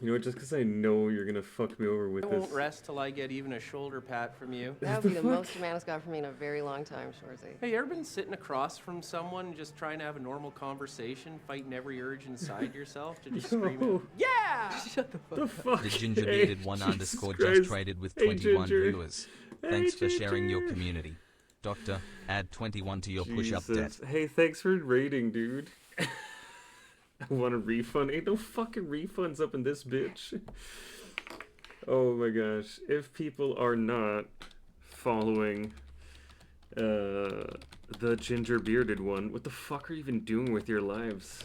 You know what? Just because I know you're gonna fuck me over with I this. won't rest till I get even a shoulder pat from you. That would be the most a man has got from me in a very long time, Shorzy. Hey, you ever been sitting across from someone just trying to have a normal conversation, fighting every urge inside yourself to just scream Yo. out, yeah! Shut the fuck The up. fuck? The ginger Hey, bearded one Jesus underscore Christ. just traded with Hey, 21 Ginger. viewers. Hey, Thanks for sharing your Ginger. community. Doctor, add 21 to your push-up debt. Jesus. Hey, thanks for rating, dude. I want a refund. Ain't no fucking refunds up in this bitch. Oh my gosh. If people are not following the ginger bearded one, what the fuck are you even doing with your lives?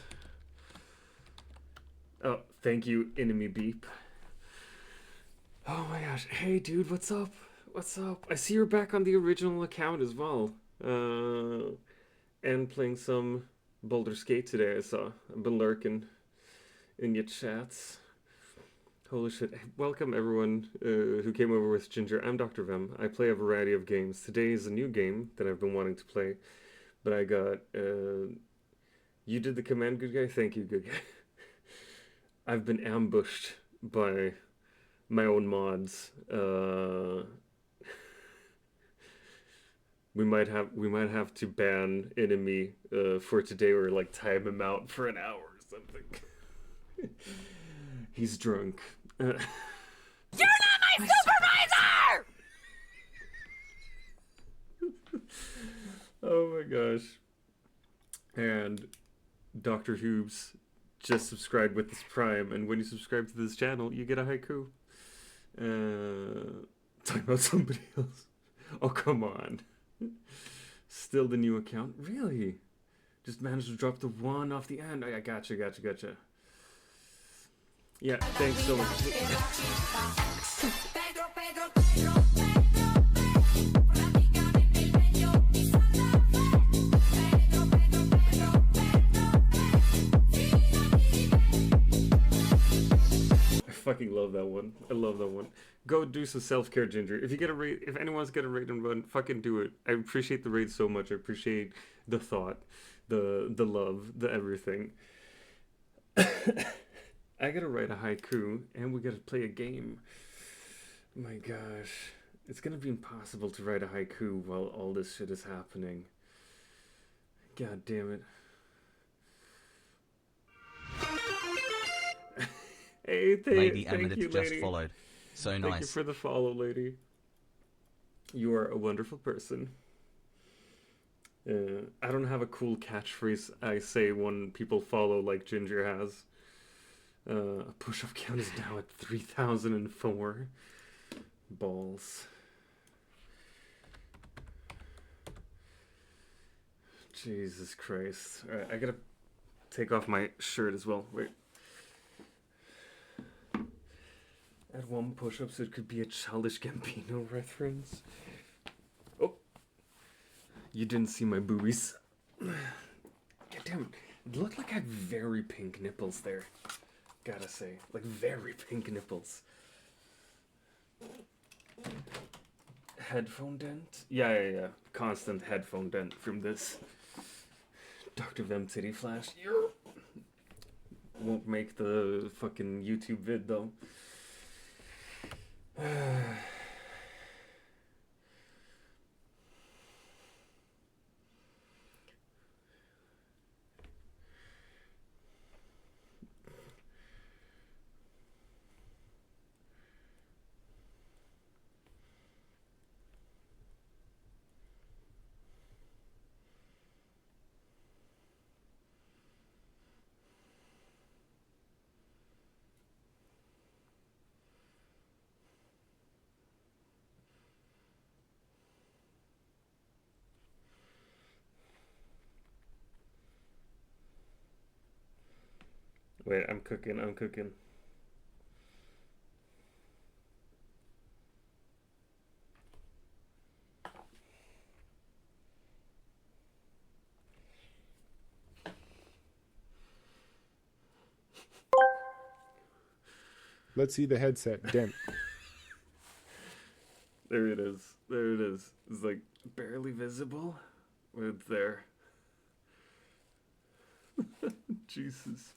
Oh, thank you, enemy beep. Oh my gosh. Hey dude, what's up? What's up? I see you're back on the original account as well. And playing some Boulder Skate today, I saw. I've been lurking in your chats. Holy shit. Welcome everyone who came over with Ginger. I'm DrVem. I play a variety of games. Today is a new game that I've been wanting to play. But I got... you did the command, good guy? Thank you, good guy. I've been ambushed by my own mods. We might have to ban enemy for today, or like time him out for an hour or something. He's drunk. You're not my supervisor! Oh my gosh. And Dr. Hoobs just subscribed with this Prime, and when you subscribe to this channel, you get a haiku. Talking about somebody else. Oh, come on. Still the new account? Really? Just managed to drop the one off the end. I gotcha. Yeah, thanks so much. I fucking love that one. I love that one. Go do some self-care, Ginger. If you get a raid, if anyone's got a raid and run, fucking do it. I appreciate the raid so much. I appreciate the thought, the love, the everything. I gotta write a haiku, and we gotta play a game. My gosh. It's gonna be impossible to write a haiku while all this shit is happening. God damn it. Hey, Lady thank Amulet you, just lady. followed. So Thank you nice. for the follow, lady. You are a wonderful person. I don't have a cool catchphrase I say when people follow like Ginger has. A push-up count is now at 3,004. Balls. Jesus Christ. Alright, I gotta take off my shirt as well. Wait. At one push-up, so it could be a Childish Gambino reference. Oh. You didn't see my boobies. God damn it. It looked like I had very pink nipples there. Gotta say. Like, very pink nipples. Headphone dent? Yeah. Constant headphone dent from this. DrVem titty flash. Won't make the fucking YouTube vid, though. Wait, I'm cooking. Let's see the headset dent. There it is. It's like barely visible. It's there. Jesus.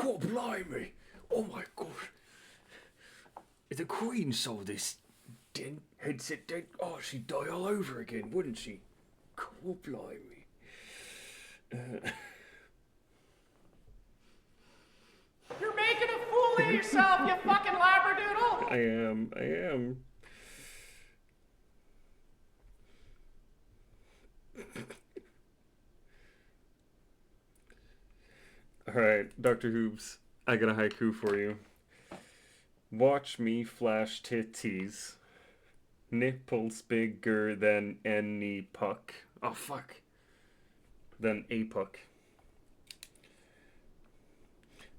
God blimey! Oh my god! If the Queen saw this then headset, then she'd die all over again, wouldn't she? God blimey! You're making a fool of yourself, you fucking labradoodle! I am. Alright, Dr. Hoops, I got a haiku for you. Watch me flash titties. Nipples bigger than any puck. Oh, fuck. Than a puck.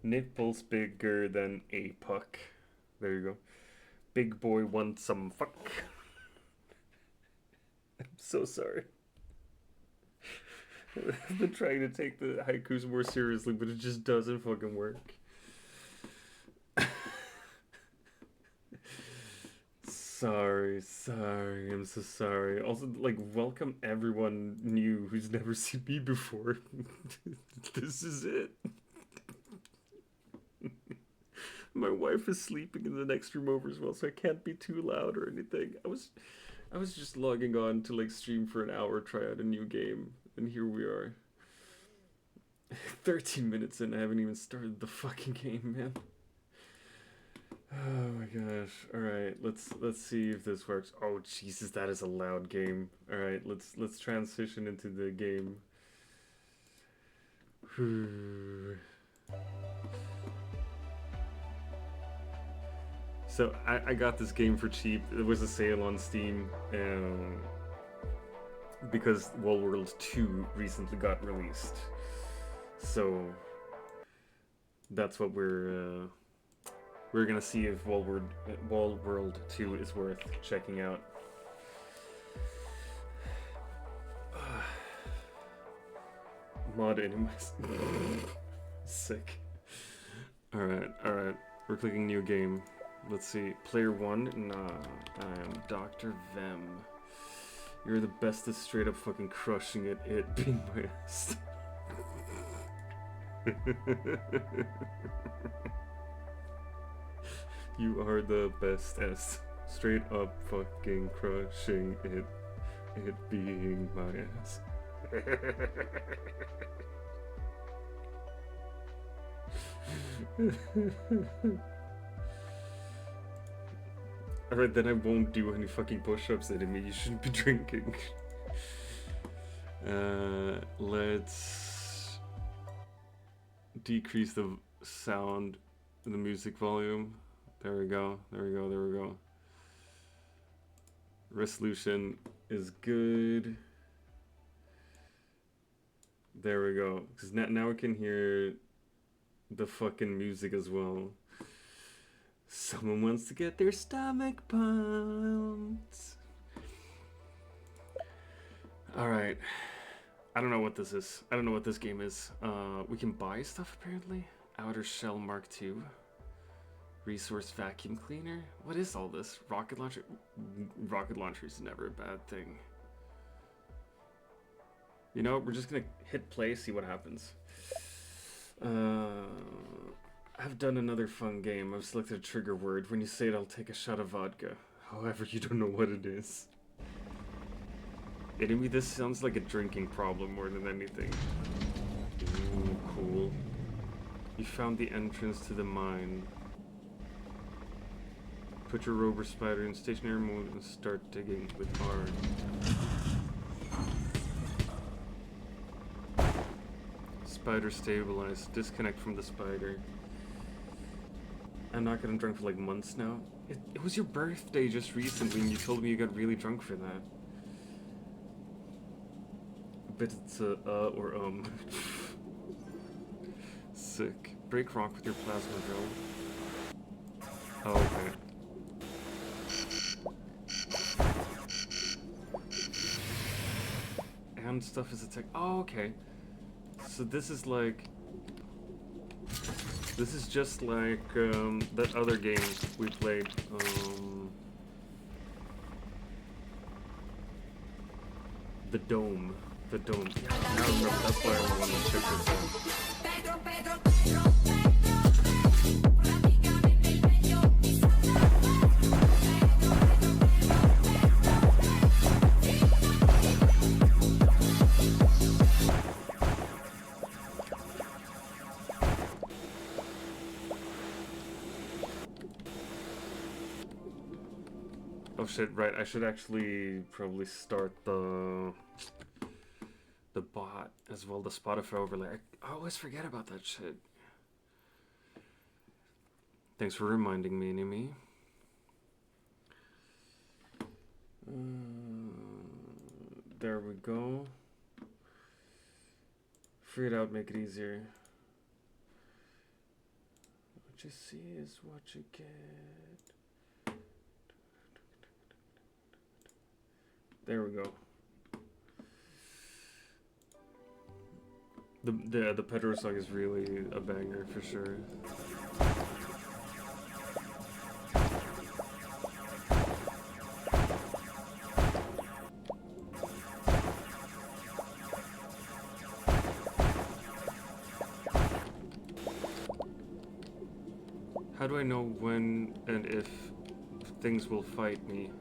Nipples bigger than a puck. There you go. Big boy wants some fuck. I'm so sorry. I've been trying to take the haikus more seriously, but it just doesn't fucking work. Sorry, I'm so sorry. Also, like, welcome everyone new who's never seen me before. This is it. My wife is sleeping in the next room over as well, so I can't be too loud or anything. I was just logging on to like stream for an hour, try out a new game, and here we are. 13 minutes in, I haven't even started the fucking game, man. Oh my gosh. Alright, let's see if this works. Oh Jesus, that is a loud game. Alright, let's transition into the game. So I got this game for cheap. It was a sale on Steam because World 2 recently got released. So that's what we're gonna see if World 2 is worth checking out. Mod enemies. Sick. Alright. We're clicking new game. Let's see. Player 1? Nah, I am DrVem. You're the best at straight up fucking crushing it being my ass. You are the best at straight up fucking crushing it being my ass. Alright, then I won't do any fucking push-ups anymore. You shouldn't be drinking. Let's decrease the sound, the music volume. There we go. Resolution is good. There we go. Because now we can hear the fucking music as well. Someone wants to get their stomach pumped. Alright. I don't know what this is. I don't know what this game is. We can buy stuff apparently. Outer Shell Mark II. Resource Vacuum Cleaner. What is all this? Rocket launcher? Rocket launcher is never a bad thing. You know, we're just gonna hit play, see what happens. I've done another fun game. I've selected a trigger word. When you say it, I'll take a shot of vodka. However, you don't know what it is. Enemy, this sounds like a drinking problem more than anything. Ooh, cool. You found the entrance to the mine. Put your rover spider in stationary mode and start digging with R. Spider stabilized. Disconnect from the spider. I'm not getting drunk for like months now. It was your birthday just recently and you told me you got really drunk for that. I bet it's a or Sick. Break rock with your plasma drill. Oh, okay. And stuff is attack. Oh, okay. So this is like... This is just like that other game we played. The Dome. The Dome. Yeah, now I remember. That's why I want to check this out. shit, right. I should actually probably start the bot as well, the Spotify overlay. I always forget about that shit. Thanks for reminding me, Nimi. There we go. Free it out, make it easier. What you see is what you get. There we go. The Pedro song is really a banger for sure. How do I know when and if things will fight me?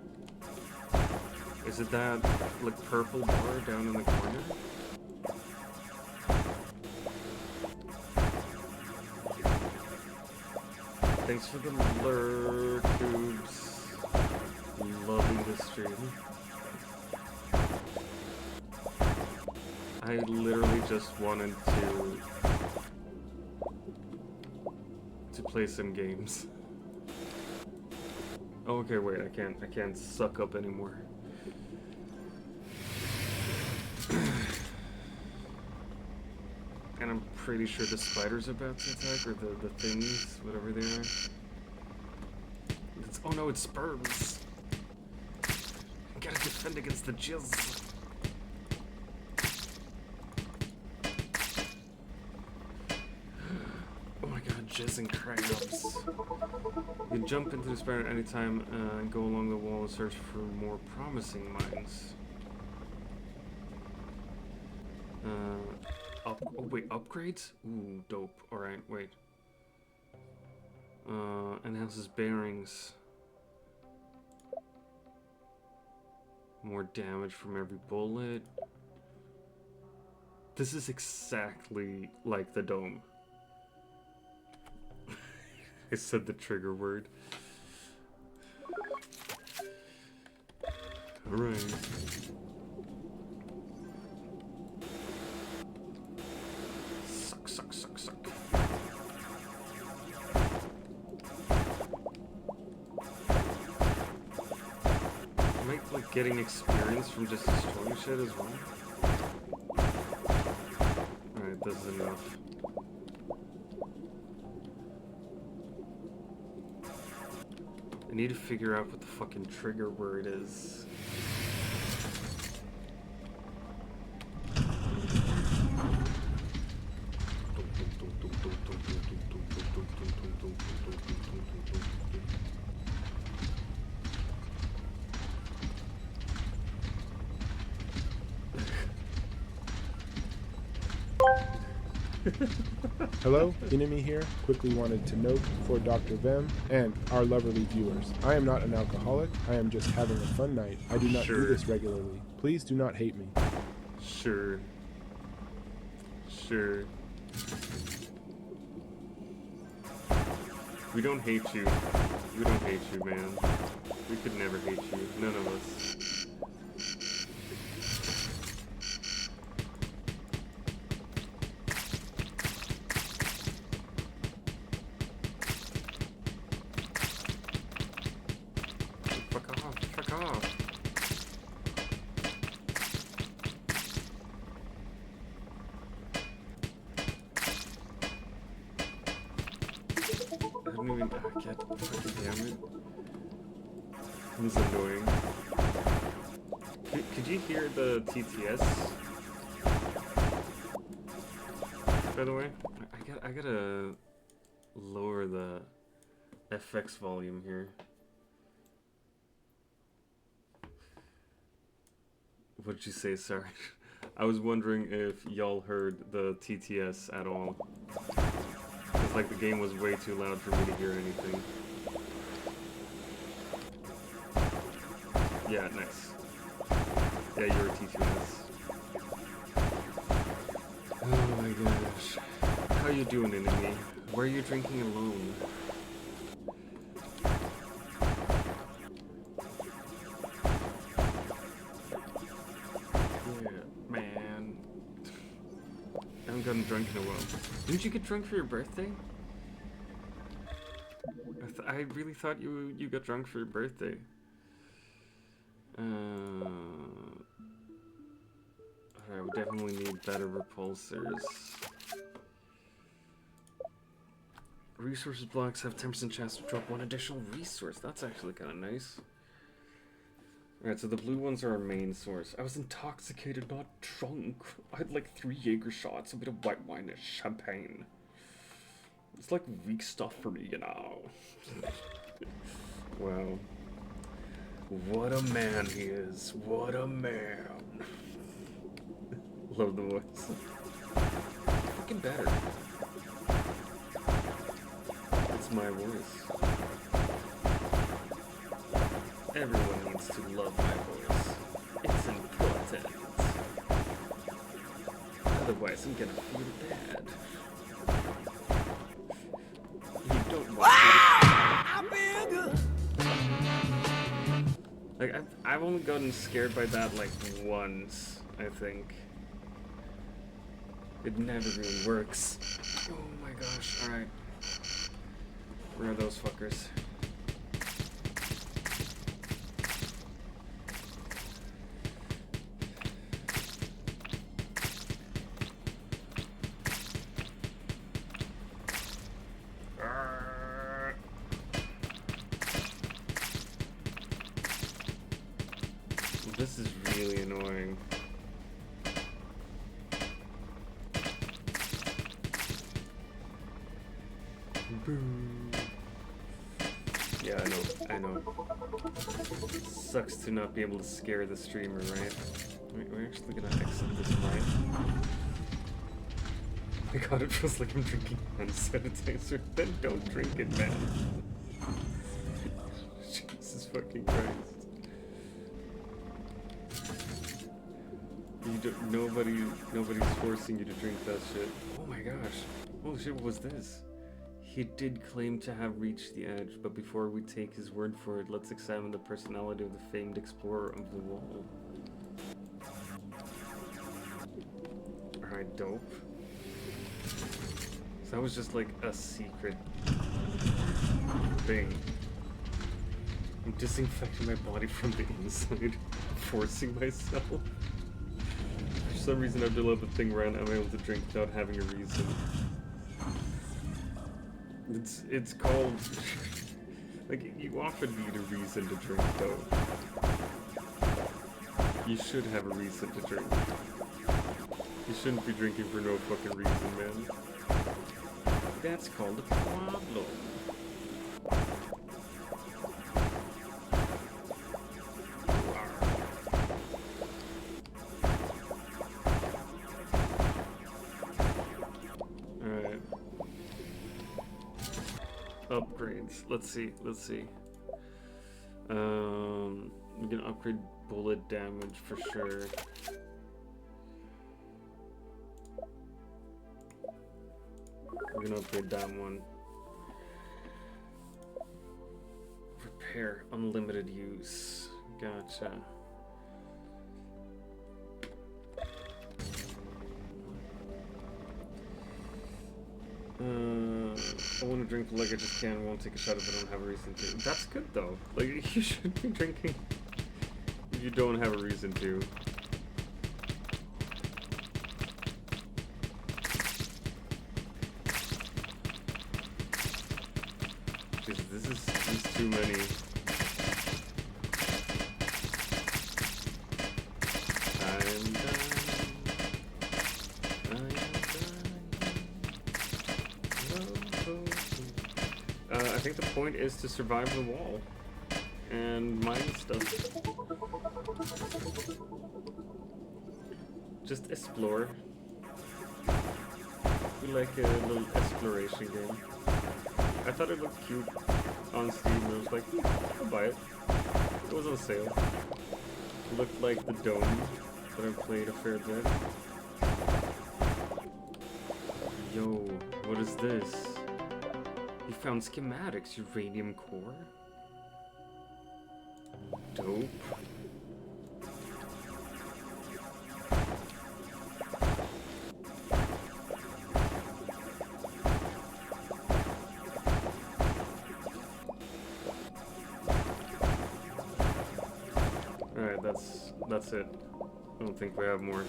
Is it that like purple bar down in the corner? Thanks for the lure, tubes. Loving this stream. I literally just wanted to play some games. Oh, okay, wait, I can't suck up anymore. And I'm pretty sure the spider's about to attack, or the things, whatever they are. Oh no, it's sperms! Gotta defend against the jizz. Oh my god, jizz and crabs. You can jump into the spider at any time and go along the wall and search for more promising mines. Oh wait, upgrades? Ooh, dope. Alright, wait. Enhances bearings. More damage from every bullet. This is exactly like the dome. I said the trigger word. Alright. Suck, suck, suck, suck. Am I like getting experience from just destroying shit as well? Alright, this is enough. I need to figure out what the fucking trigger word is. Hello, Enemy here. Quickly wanted to note for DrVem and our lovely viewers, I am not an alcoholic. I am just having a fun night. I do not do this regularly. Please do not hate me. Sure. Sure. We don't hate you. We don't hate you, man. We could never hate you. None of us. Fuck off. Fuck off. I haven't even get fucking damn it. This is annoying. Could you hear the TTS? By the way, I gotta lower the FX volume here. What'd you say, sorry? I was wondering if y'all heard the TTS at all. It's like the game was way too loud for me to hear anything. Yeah, nice. Yeah, you're a TTS. Oh my gosh. How you doing, enemy? Where are you drinking alone? gotten drunk in a while. Didn't you get drunk for your birthday? I really thought you got drunk for your birthday. Alright, we definitely need better repulsors. Resources blocks have 10% chance to drop one additional resource. That's actually kind of nice. Alright, so the blue ones are our main source. I was intoxicated, not drunk. I had like 3 Jaeger shots, a bit of white wine and champagne. It's like weak stuff for me, you know. Wow. What a man he is. What a man. Love the voice. Fucking better. It's my voice. Everyone needs to love my voice. It's important. Otherwise, I'm gonna feel bad. You don't want to. I feel good. Like I've only gotten scared by that like once, I think. It never really works. Oh my gosh! All right. Where are those fuckers? This is really annoying. Yeah, I know. Sucks to not be able to scare the streamer, right? We're actually gonna exit this right. Oh my god, it feels like I'm drinking hand sanitizer. Then don't drink it, man. Jesus fucking Christ. Nobody's forcing you to drink that shit. Oh my gosh. Holy shit, what was this? He did claim to have reached the edge, but before we take his word for it, let's examine the personality of the famed explorer of the wall. Alright, dope. So that was just like a secret thing. I'm disinfecting my body from the inside, forcing myself. For some reason I built up a thing where I'm able to drink without having a reason. It's called like you often need a reason to drink though. You should have a reason to drink. You shouldn't be drinking for no fucking reason, man. That's called a problem. Upgrades. Let's see. We can upgrade bullet damage for sure. We're gonna upgrade that one. Repair, unlimited use. Gotcha. I want to drink like I just can. I won't take a shot if I don't have a reason to. That's good though. Like you should be drinking if you don't have a reason to. Jesus, this is too many. I'm done. I think the point is to survive the wall and mine stuff. Just explore. We like a little exploration game. I thought it looked cute on Steam and I was like, I'll buy it. It was on sale. It looked like the Dome that I've played a fair bit. Yo, what is this? You found schematics, uranium core? Dope. That's it. I don't think we have more.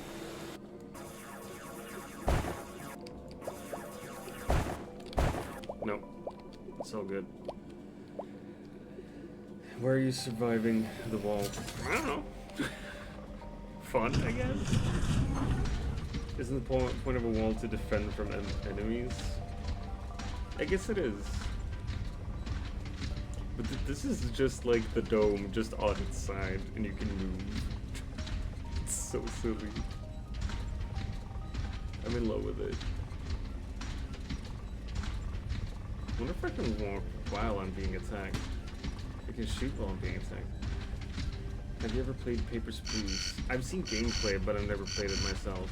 Nope. It's all good. Where are you surviving the wall? I don't know. Fun, I guess? Isn't the point of a wall to defend from enemies? I guess it is. But this is just like the dome, just on its side, and you can move. It's so silly. I'm in love with it. I wonder if I can walk while I'm being attacked. I can shoot while I'm being attacked. Have you ever played Papers, Please? I've seen gameplay, but I've never played it myself.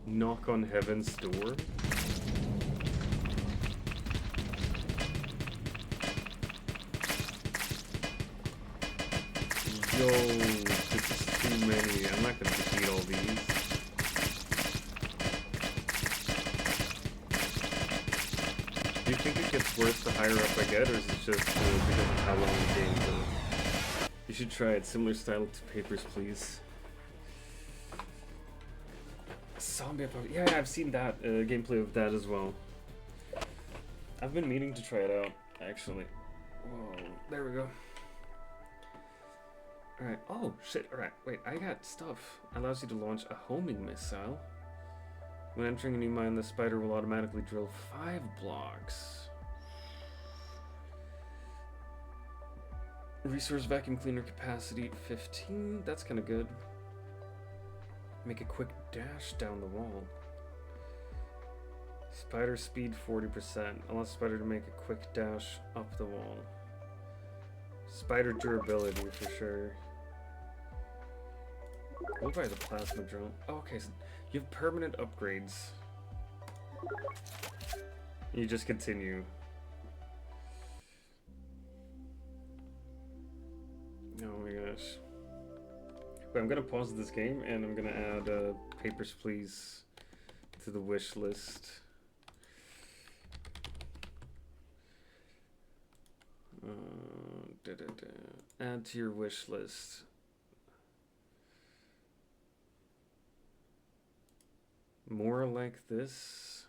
Knock on Heaven's Door? Yo, this is too many. I'm not gonna defeat all these. Do you think it gets worse the higher up I get, or is it just because of how long the game goes? You should try it. Similar style to Papers, Please. Zombie Apocalypse. Yeah, I've seen that gameplay of that as well. I've been meaning to try it out, actually. Whoa, there we go. Alright, oh shit, alright, wait, I got stuff. Allows you to launch a homing missile. When entering a new mine, the spider will automatically drill 5 blocks. Resource vacuum cleaner capacity 15, that's kinda good. Make a quick dash down the wall. Spider speed 40%. Allows spider to make a quick dash up the wall. Spider durability for sure. We'll buy the plasma drone. Oh, okay, so you have permanent upgrades. You just continue. Oh my gosh. Wait, I'm gonna pause this game and I'm gonna add Papers, Please to the wish list. Add to your wish list. More like this.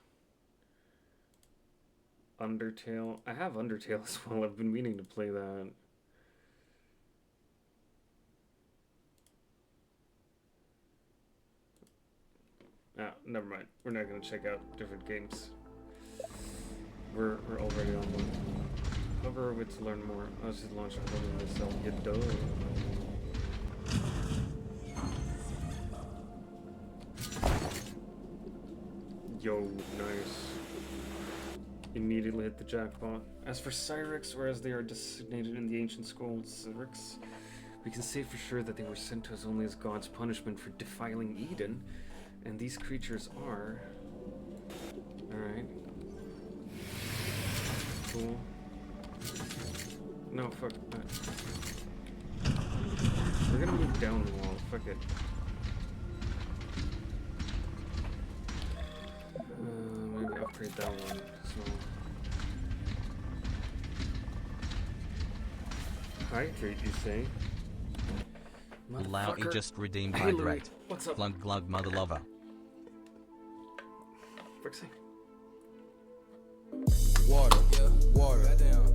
Undertale. I have Undertale as well. I've been meaning to play that. Ah, never mind. We're not gonna check out different games. We're already on one. Hover over to learn more. I was just launching homing missile. You duh. Yo, nice. Immediately hit the jackpot. As for Cyrix, or as they are designated in the ancient scroll, Cyrix, we can say for sure that they were sent to us only as God's punishment for defiling Eden, and these creatures are... Alright. Cool. No, fuck. We're gonna move down the wall. Fuck it. Maybe upgrade that one. So. Hydrate, you say? Allow it just redeemed Hey, hydrate. what's up? Glug glug mother lover. Fuck's sake. Water, water,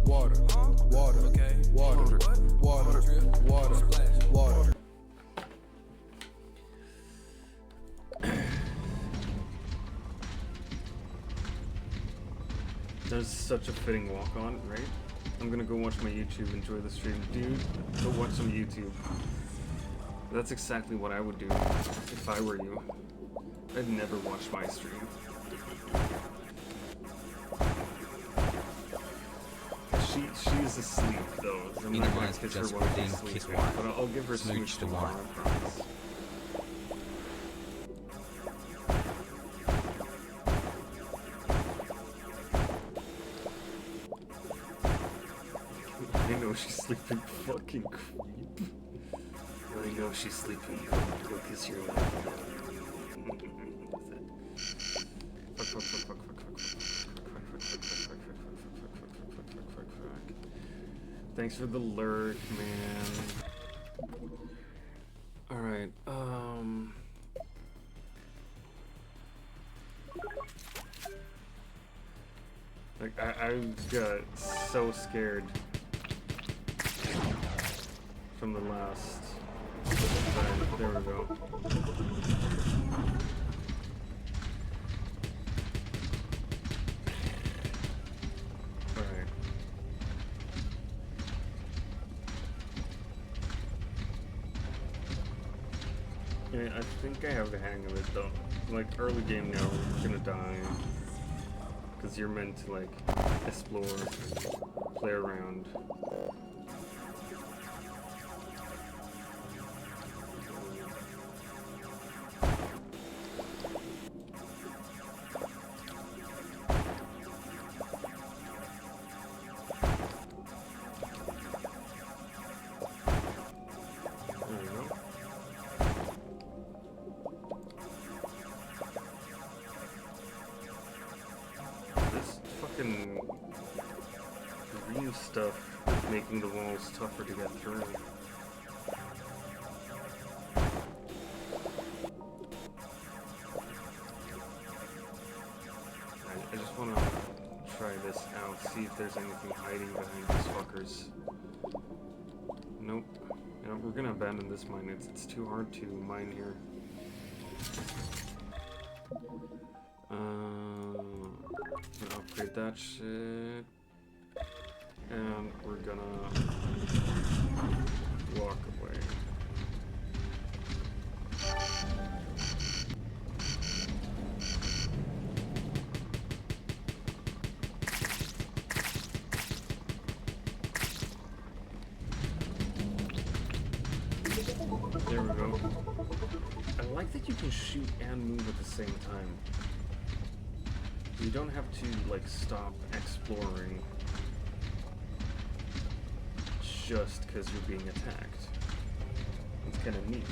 water, water, okay, water, water, water, water. That's such a fitting walk on, right? I'm gonna go watch my YouTube, enjoy the stream. Dude, go watch some YouTube. That's exactly what I would do if I were you. I'd never watch my stream. She's asleep though. I'm In not gonna lines kiss her just while she's redeemed asleep, kiss right? wife. But I'll give her a Smooch smooch to tomorrow, wife. I promise. I know she's sleeping, fucking creep. I know she's sleeping. Go kiss your wife. Fuck. Thanks for the lurk, man. Alright, like, I got so scared from the last time. There we go. Alright. Yeah, I think I have the hang of it though. Like, early game now, we're gonna die. Because you're meant to, like, explore, play around. There we go. This fucking green stuff is making the walls tougher to get through. I just want to try this out, see if there's anything hiding behind these fuckers. Nope. You know, we're gonna abandon this mine. It's too hard to mine here. Gonna upgrade that shit. And we're gonna walk away. There we go. I like that you can shoot and move at the same time. You don't have to, like, stop exploring just because you're being attacked. It's kind of neat.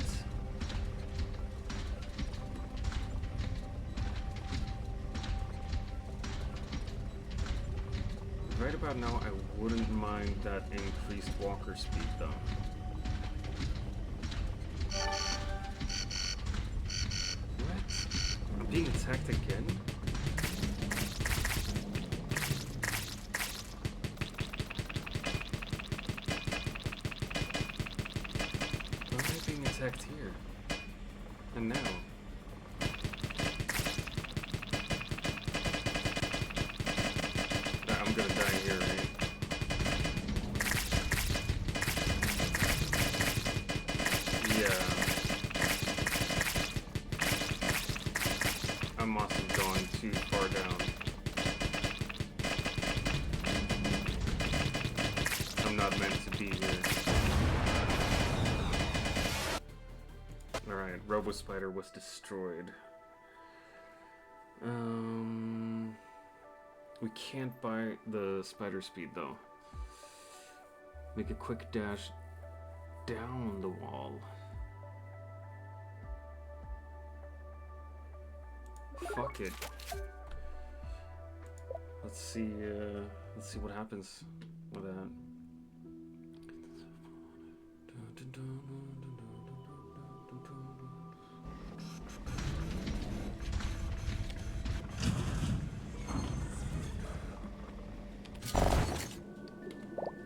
Right about now, I wouldn't mind that increased walker speed, though. What? I'm being attacked again? Why am I being attacked here? And now? I'm gonna die here, right? Yeah. I must have gone too far down. I'm not meant to be here. Alright, Robo Spider was destroyed. We can't buy the spider speed though. Make a quick dash down the wall. Fuck it. Let's see what happens with that.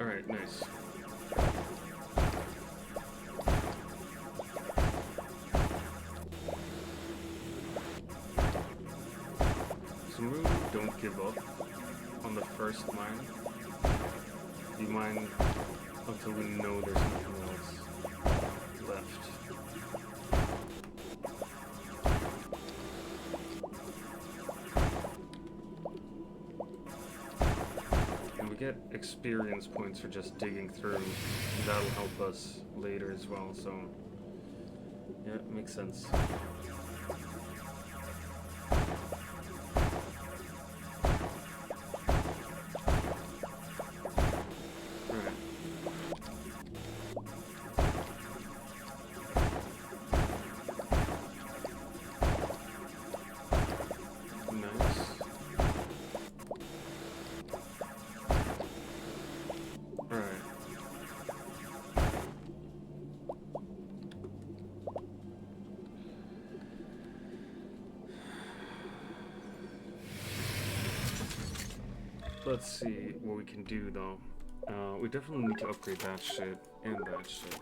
Alright, nice. So really don't give up on the first mine. You mine until we know there's nothing else left. Get experience points for just digging through, and that'll help us later as well, so yeah, it makes sense. Alright. Nice. Alright. Let's see what we can do though. We definitely need to upgrade that shit and that shit.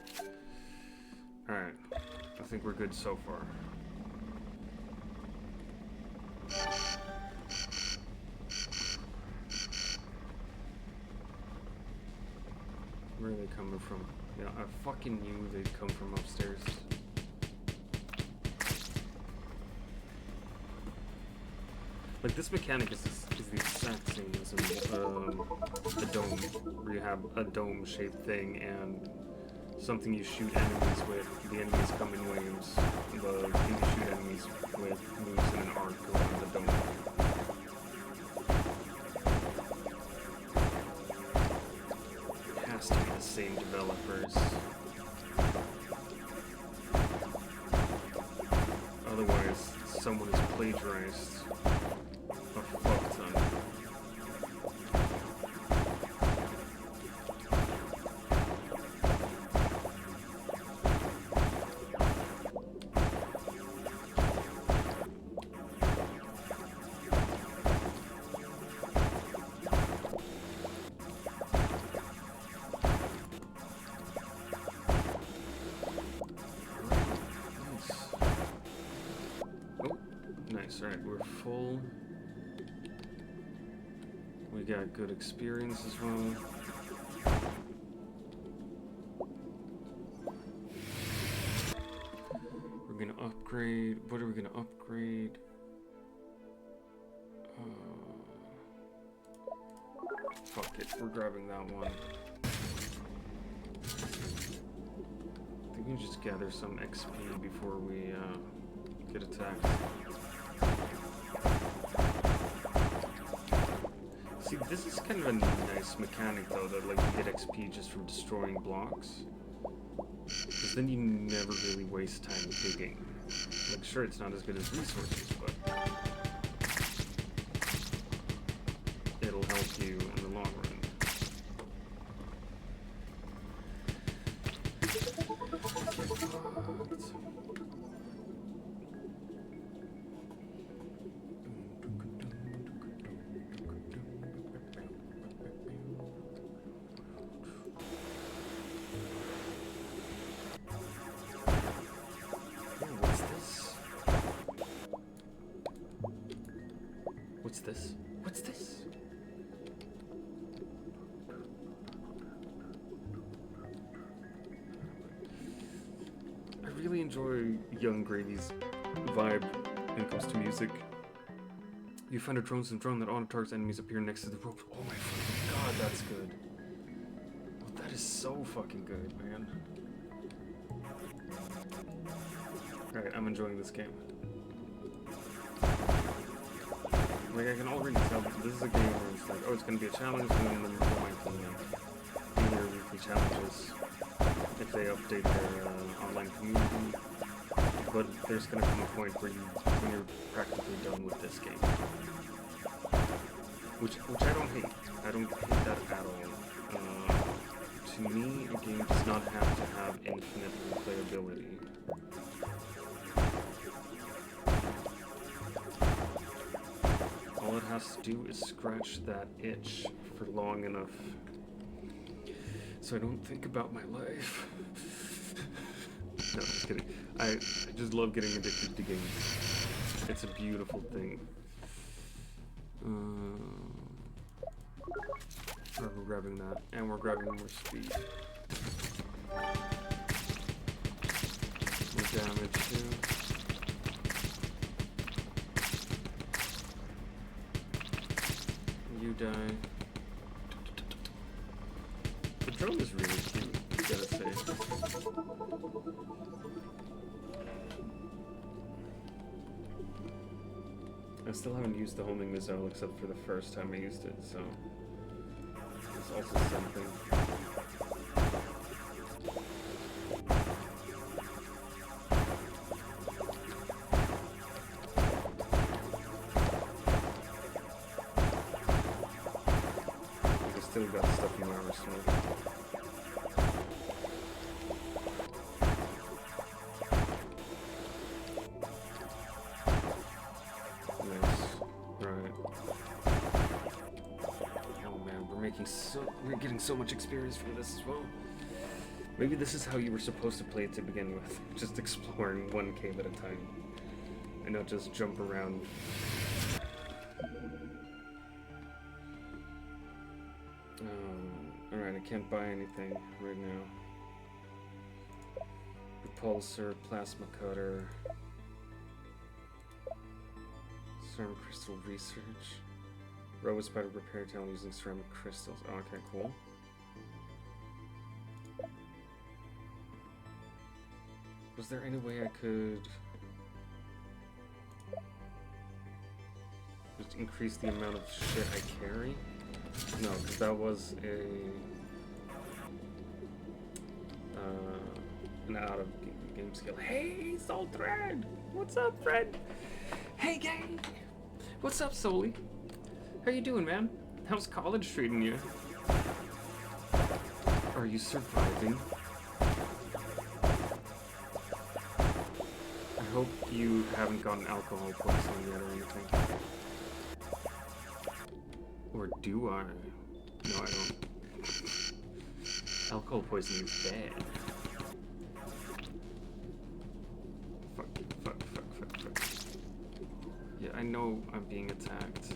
Alright, I think we're good so far. Where are they coming from? Yeah, I fucking knew they'd come from upstairs. Like, this mechanic is the exact same as a dome, where you have a dome-shaped thing and something you shoot enemies with. The enemies come in waves. The thing you shoot enemies with moves in an arc around the dome. It has to be the same developers. Otherwise, someone has plagiarized a fuck ton. Alright, we're full. We got good experience as well. We're gonna upgrade. What are we gonna upgrade? Fuck it, we're grabbing that one. I think we can just gather some XP before we get attacked. See, this is kind of a nice mechanic though, that like you get XP just from destroying blocks. Because then you never really waste time digging. Like, sure, it's not as good as resources, but it'll help you in the long run. What's this? What's this? I really enjoy Young Gravy's vibe when it comes to music. You find a drone that auto-targets enemies appear next to the rope. Oh my fucking god, that's good. Oh, that is so fucking good, man. Alright, I'm enjoying this game. Like, I can already tell that this is a game where it's like, oh, it's gonna be a challenge, and then there might be like either weekly challenges if they update their online community. But there's gonna come a point where when you're practically done with this game, which I don't hate. I don't hate that at all. To me, a game does not have to have infinite replayability. All it has to do is scratch that itch for long enough so I don't think about my life. No, just kidding. I just love getting addicted to games. It's a beautiful thing. We're grabbing that, and we're grabbing more speed. More damage too. You die. The drone is really cute, I gotta say. I still haven't used the homing missile except for the first time I used it, so it's also something. Still got stuff in my arsenal. Nice. Right. We're getting so much experience from this as well. Maybe this is how you were supposed to play it to begin with. Just exploring one cave at a time. And not just jump around. Alright, I can't buy anything right now. Repulsor, plasma cutter. Ceramic crystal research. Robot spider repair talent using ceramic crystals. Oh, okay, cool. Was there any way I could just increase the amount of shit I carry? No, because that was an out of game skill. Hey, Soul Thread! What's up, Fred? Hey, gang! What's up, Soli? How you doing, man? How's college treating you? Are you surviving? I hope you haven't gotten alcohol poisoning yet or anything. Or do I? No, I don't. Alcohol poisoning is bad. Fuck. Yeah, I know I'm being attacked.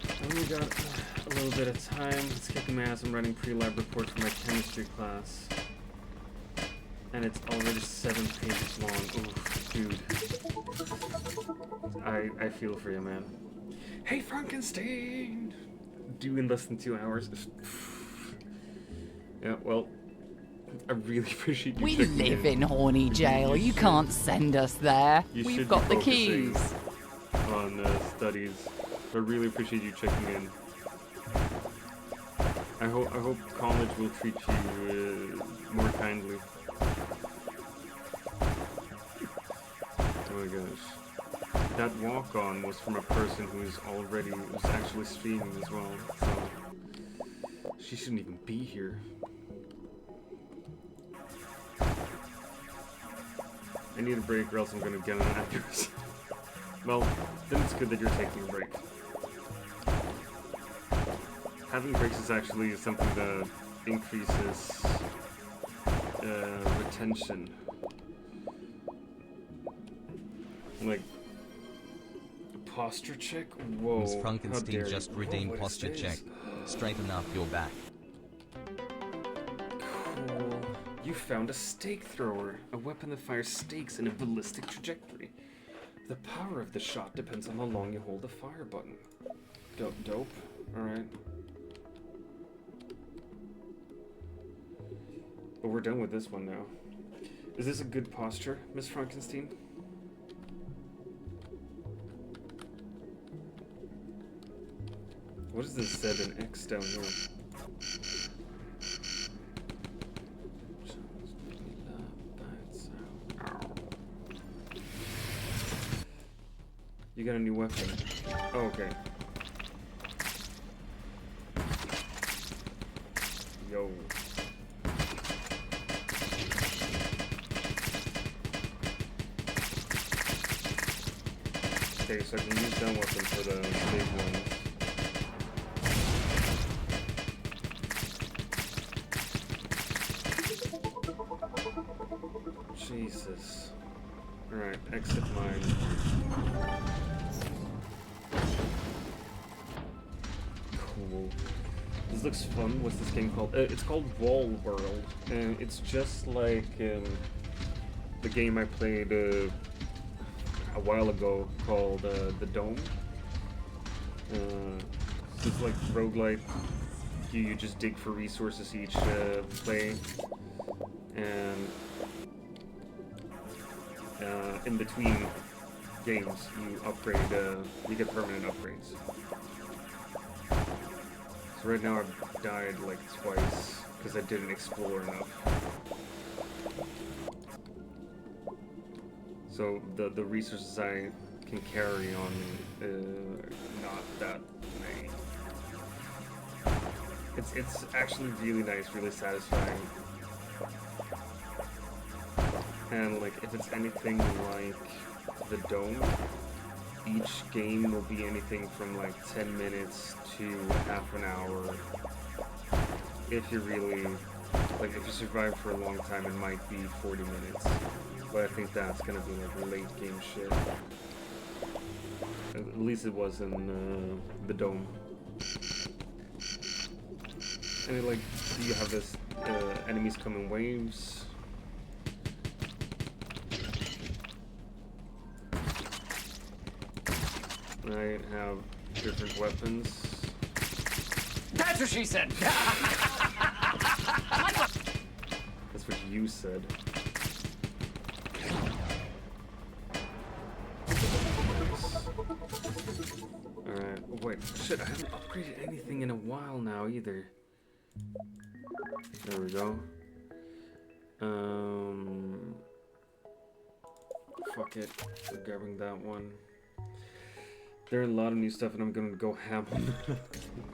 I only got a little bit of time. It's kicking my ass. I'm writing pre-lab report for my chemistry class. And it's already 7 pages long. Oof, dude. I feel for you, man. Hey, Frankenstein! Due in less than 2 hours. Yeah, well, I really appreciate you We checking live in. in horny jail. You can't send us there. You We've should got be the keys. focusing on studies. I really appreciate you checking in. I hope college will treat you more kindly. Oh my gosh. That walk-on was from a person who's actually streaming as well, so she shouldn't even be here. I need a break or else I'm gonna get an accuracy. Well, then it's good that you're taking a break. Having breaks is actually something that increases retention. Like, a posture check? Whoa. Miss how Frankenstein dare just you. redeemed What is posture this? check. Straighten up your back. Cool. You found a stake thrower, a weapon that fires stakes in a ballistic trajectory. The power of the shot depends on how long you hold the fire button. Dope. Alright. But we're done with this one now. Is this a good posture, Miss Frankenstein? What is this Z and X down here? You got a new weapon. Oh, okay. Yo. Okay, so I can use that weapon for the big ones. Jesus. Alright, exit mine. Cool. This looks fun. What's this game called? It's called Wall World. And it's just like the game I played a while ago called The Dome. So it's like roguelite. You just dig for resources each play. And in between games, you upgrade, you get permanent upgrades. So right now I've died like twice because I didn't explore enough. So the resources I can carry on not that many. It's actually really nice, really satisfying. And like, if it's anything like the Dome, each game will be anything from like 10 minutes to half an hour. If you're really, like, if you survive for a long time, it might be 40 minutes. But I think that's gonna be like late game shit. At least it was in the Dome. And it, like, you have this, enemies come in waves. I have different weapons. That's what she said. That's what you said. Alright, oh, wait, shit, I haven't upgraded anything in a while now either. There we go. Fuck it, we're grabbing that one. There are a lot of new stuff and I'm gonna go ham on that.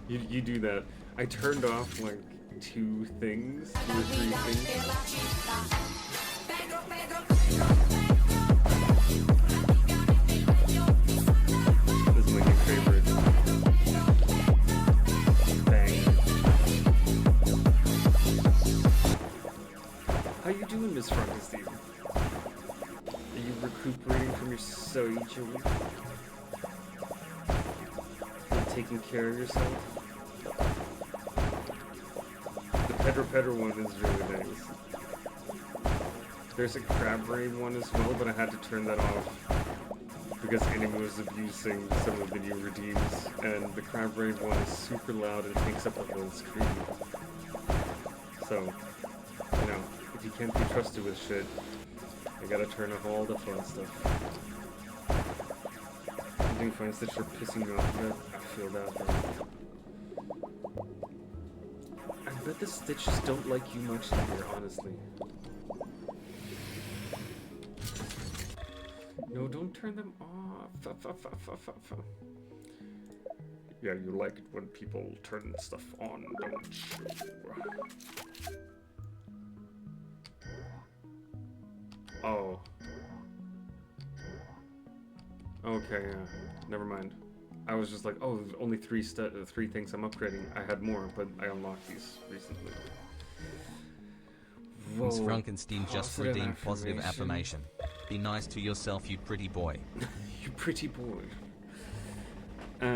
You do that. I turned off like 2 things, 2 or 3 things. This is my new favorite. Bang. How you doing, Miss Frankenstein? Are you recuperating from your surgery? Taking care of yourself. The Pedro one is really nice. There's a crab ray one as well, but I had to turn that off because enemy was abusing some of the new redeems, and the crab ray one is super loud and takes up the whole screen. So, you know, if you can't be trusted with shit, you gotta turn off all the fun stuff. I'm doing fine, Stitch, you're pissing me off a bit. I feel that, bro. I bet the Stitches don't like you much either, honestly. No, don't turn them off. Yeah, you like it when people turn stuff on, don't you? Oh. Okay, yeah. Never mind. I was just like, oh, there's only 3 things I'm upgrading. I had more, but I unlocked these recently. Miss Frankenstein just redeemed positive affirmation. Be nice to yourself, you pretty boy. You pretty boy. I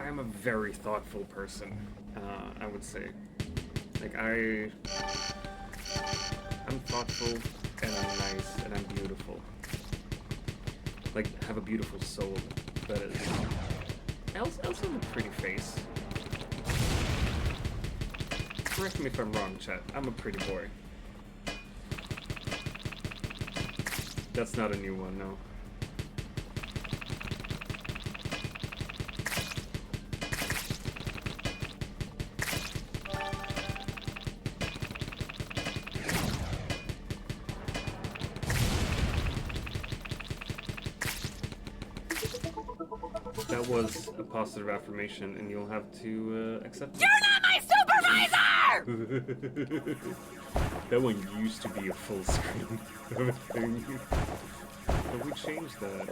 am a very thoughtful person, I would say. Like, I'm thoughtful, and I'm nice, and I'm beautiful. Like, have a beautiful soul, that is. I also have a pretty face. Correct me if I'm wrong, chat. I'm a pretty boy. That's not a new one, no. That was a positive affirmation, and you'll have to accept it. You're not my supervisor! That one used to be a full screen of a thing. But we changed that.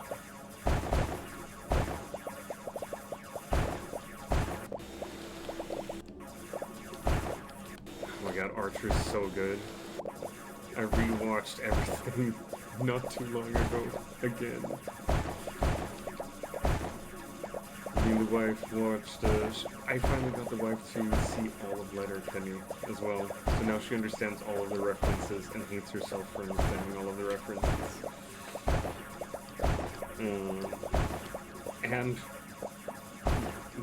Oh my god, Archer's so good. I rewatched everything not too long ago again. Me and the wife watched, I finally got the wife to see all of Letterkenny as well. So now she understands all of the references and hates herself for understanding all of the references. And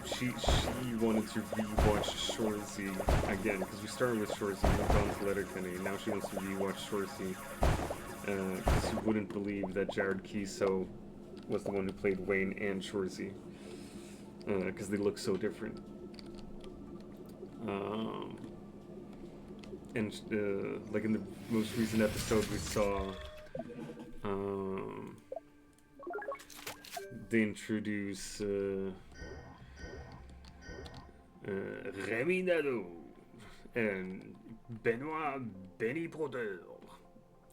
she wanted to rewatch Shorzy again, because we started with Shorzy and moved on to Letterkenny. Now she wants to rewatch Shorzy, because she wouldn't believe that Jared Kiso was the one who played Wayne and Shorzy. Because they look so different. And like in the most recent episode we saw they introduce Reminado and Benny Potter.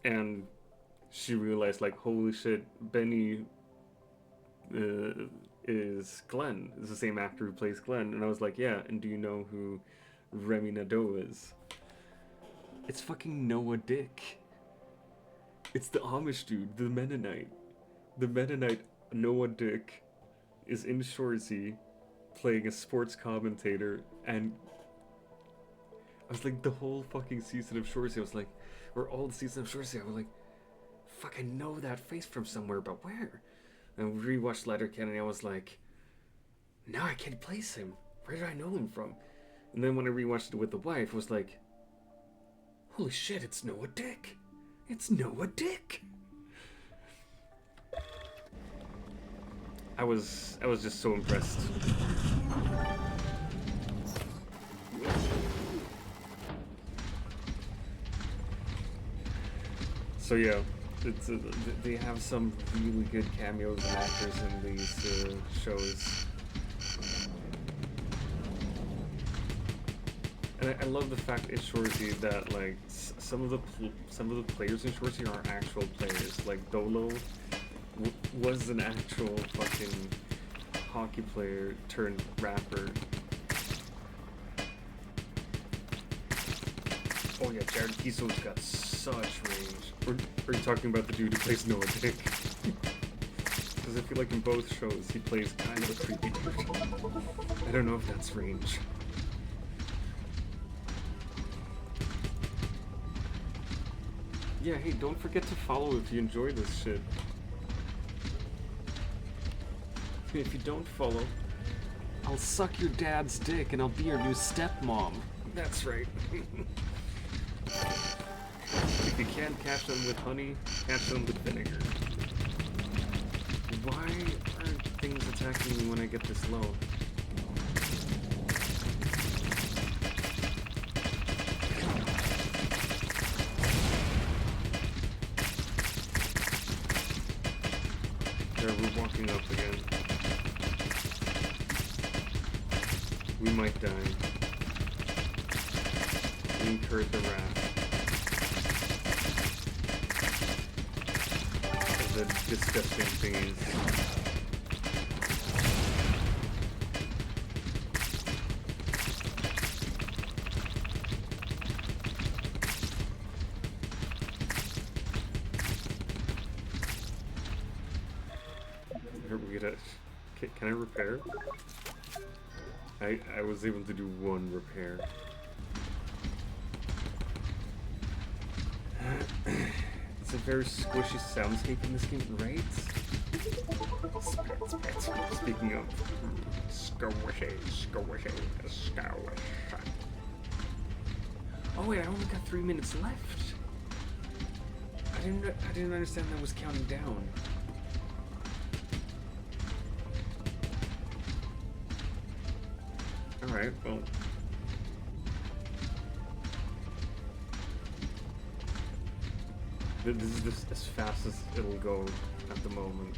And she realized, like, holy shit, Benny is Glenn. It's the same actor who plays Glenn. And I was like, yeah, and do you know who Remy Nadeau is? It's fucking Noah Dick. It's the Amish dude, the Mennonite. The Mennonite Noah Dick is in Shorzy playing a sports commentator, and I was like, the whole fucking season of Shorzy, I was like, or all the season of Shorzy, I was like, fuck, I know that face from somewhere, but where? And we rewatched Letterkenny, and I was like, now I can't place him. Where did I know him from? And then when I rewatched it with the wife, I was like, holy shit, it's Noah Dick. It's Noah Dick. I was just so impressed. So yeah, it's they have some really good cameos and actors in these shows. And I love the fact in Shorzy that, like, some of the players in Shorzy are actual players. Like Dolo was an actual fucking hockey player turned rapper. Oh yeah, Jared Kiso's got such range. Or are you talking about the dude who plays Noah Dick? Because I feel like in both shows he plays kind of a creepy dude. I don't know if that's range. Yeah, hey, don't forget to follow if you enjoy this shit. If you don't follow, I'll suck your dad's dick and I'll be your new stepmom. That's right. If you can't catch them with honey, catch them with vinegar. Why aren't things attacking me when I get this low? There, we're walking up again. We might die. We incurred the wrath of the disgusting things. Here we get it. Can I repair? I was able to do one repair. It's a very squishy soundscape in this game, right? Speaking of squishy. Oh wait, I only got 3 minutes left. I didn't understand that was counting down. Alright, well. This is just as fast as it'll go at the moment.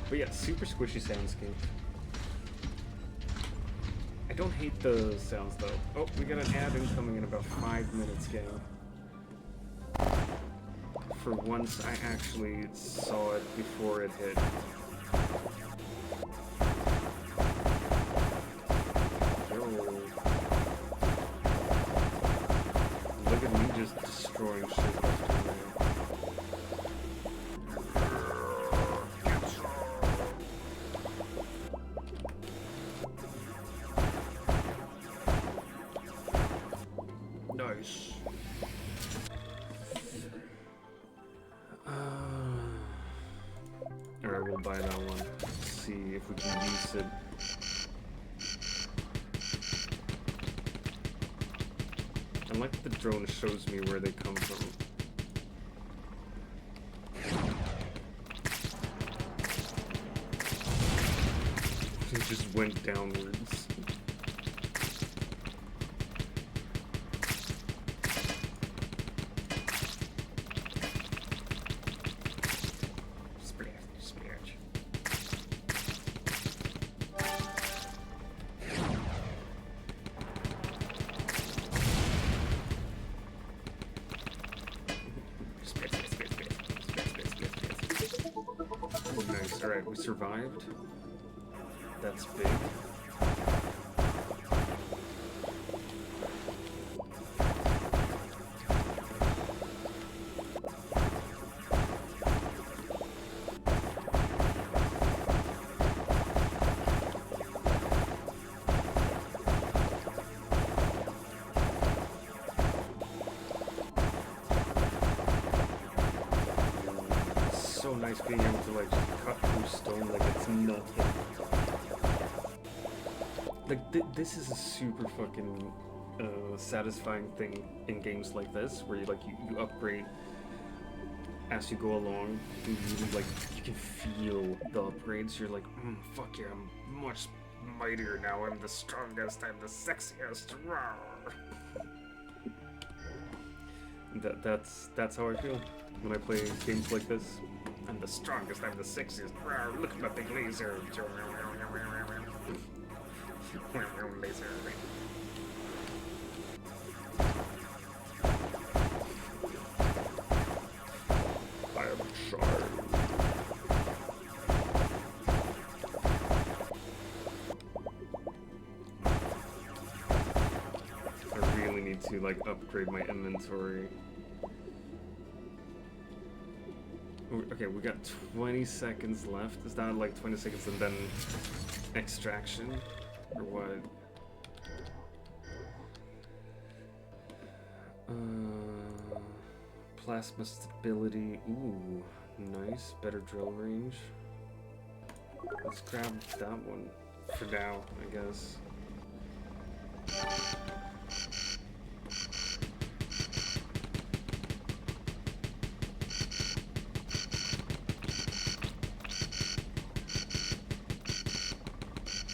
But yeah, super squishy soundscape. I don't hate the sounds though. Oh, we got an ad incoming in about 5 minutes, gang. For once, I actually saw it before it hit. Yo. Look at me just destroying shit left and right. Nice. Alright, we'll buy that one. Let's see if we can use it. I like that the drone shows me where they come from. It just went downwards. Oh, nice. Alright, we survived. That's big. So nice being able to like cut through stone like it's nothing. Like this is a super fucking satisfying thing in games like this, where you upgrade as you go along. You really like you can feel the upgrades. You're like, fuck yeah, I'm much mightier now. I'm the strongest. I'm the sexiest. Rawr. That's how I feel when I play games like this. I'm the strongest, I'm the sexiest. Rawr, look at my big laser. Laser. I am sharp. I really need to like upgrade my inventory. Okay, we got 20 seconds left. Is that like 20 seconds and then extraction? Or what? Plasma stability. Ooh, nice. Better drill range. Let's grab that one for now, I guess.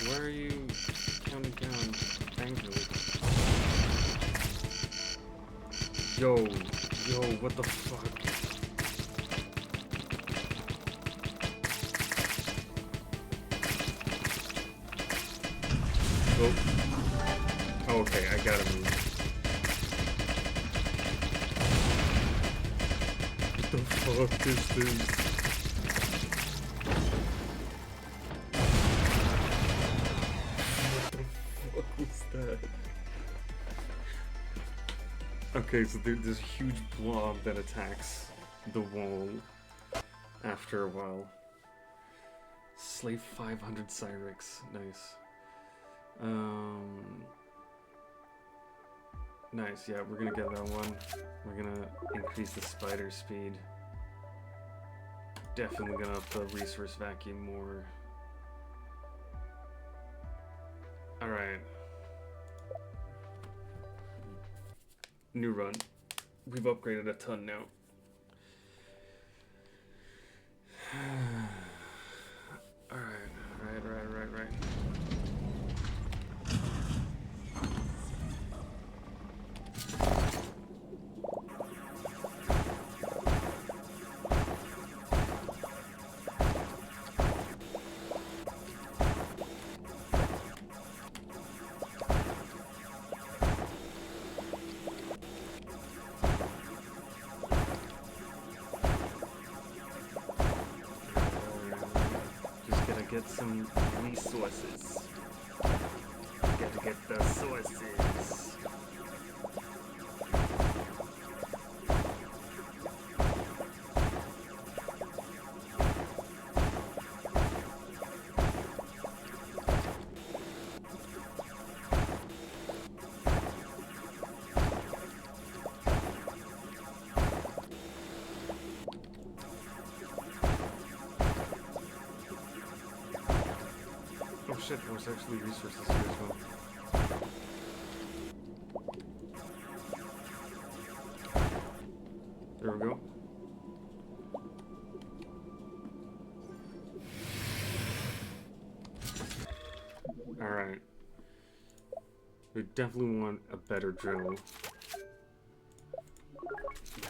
Where are you counting down angrily? Yo, what the fuck? Oh. Okay, I gotta move. What the fuck is this? Okay, so there's a huge blob that attacks the wall after a while. Slay 500 Cyrex, nice. Nice, yeah, we're gonna get that one. We're gonna increase the spider speed. Definitely gonna up the resource vacuum more. Alright. New run. We've upgraded a ton now. Right. Get some resources. Gotta get the sources. Oh shit, there's actually resources here as well. There we go. Alright. We definitely want a better drill.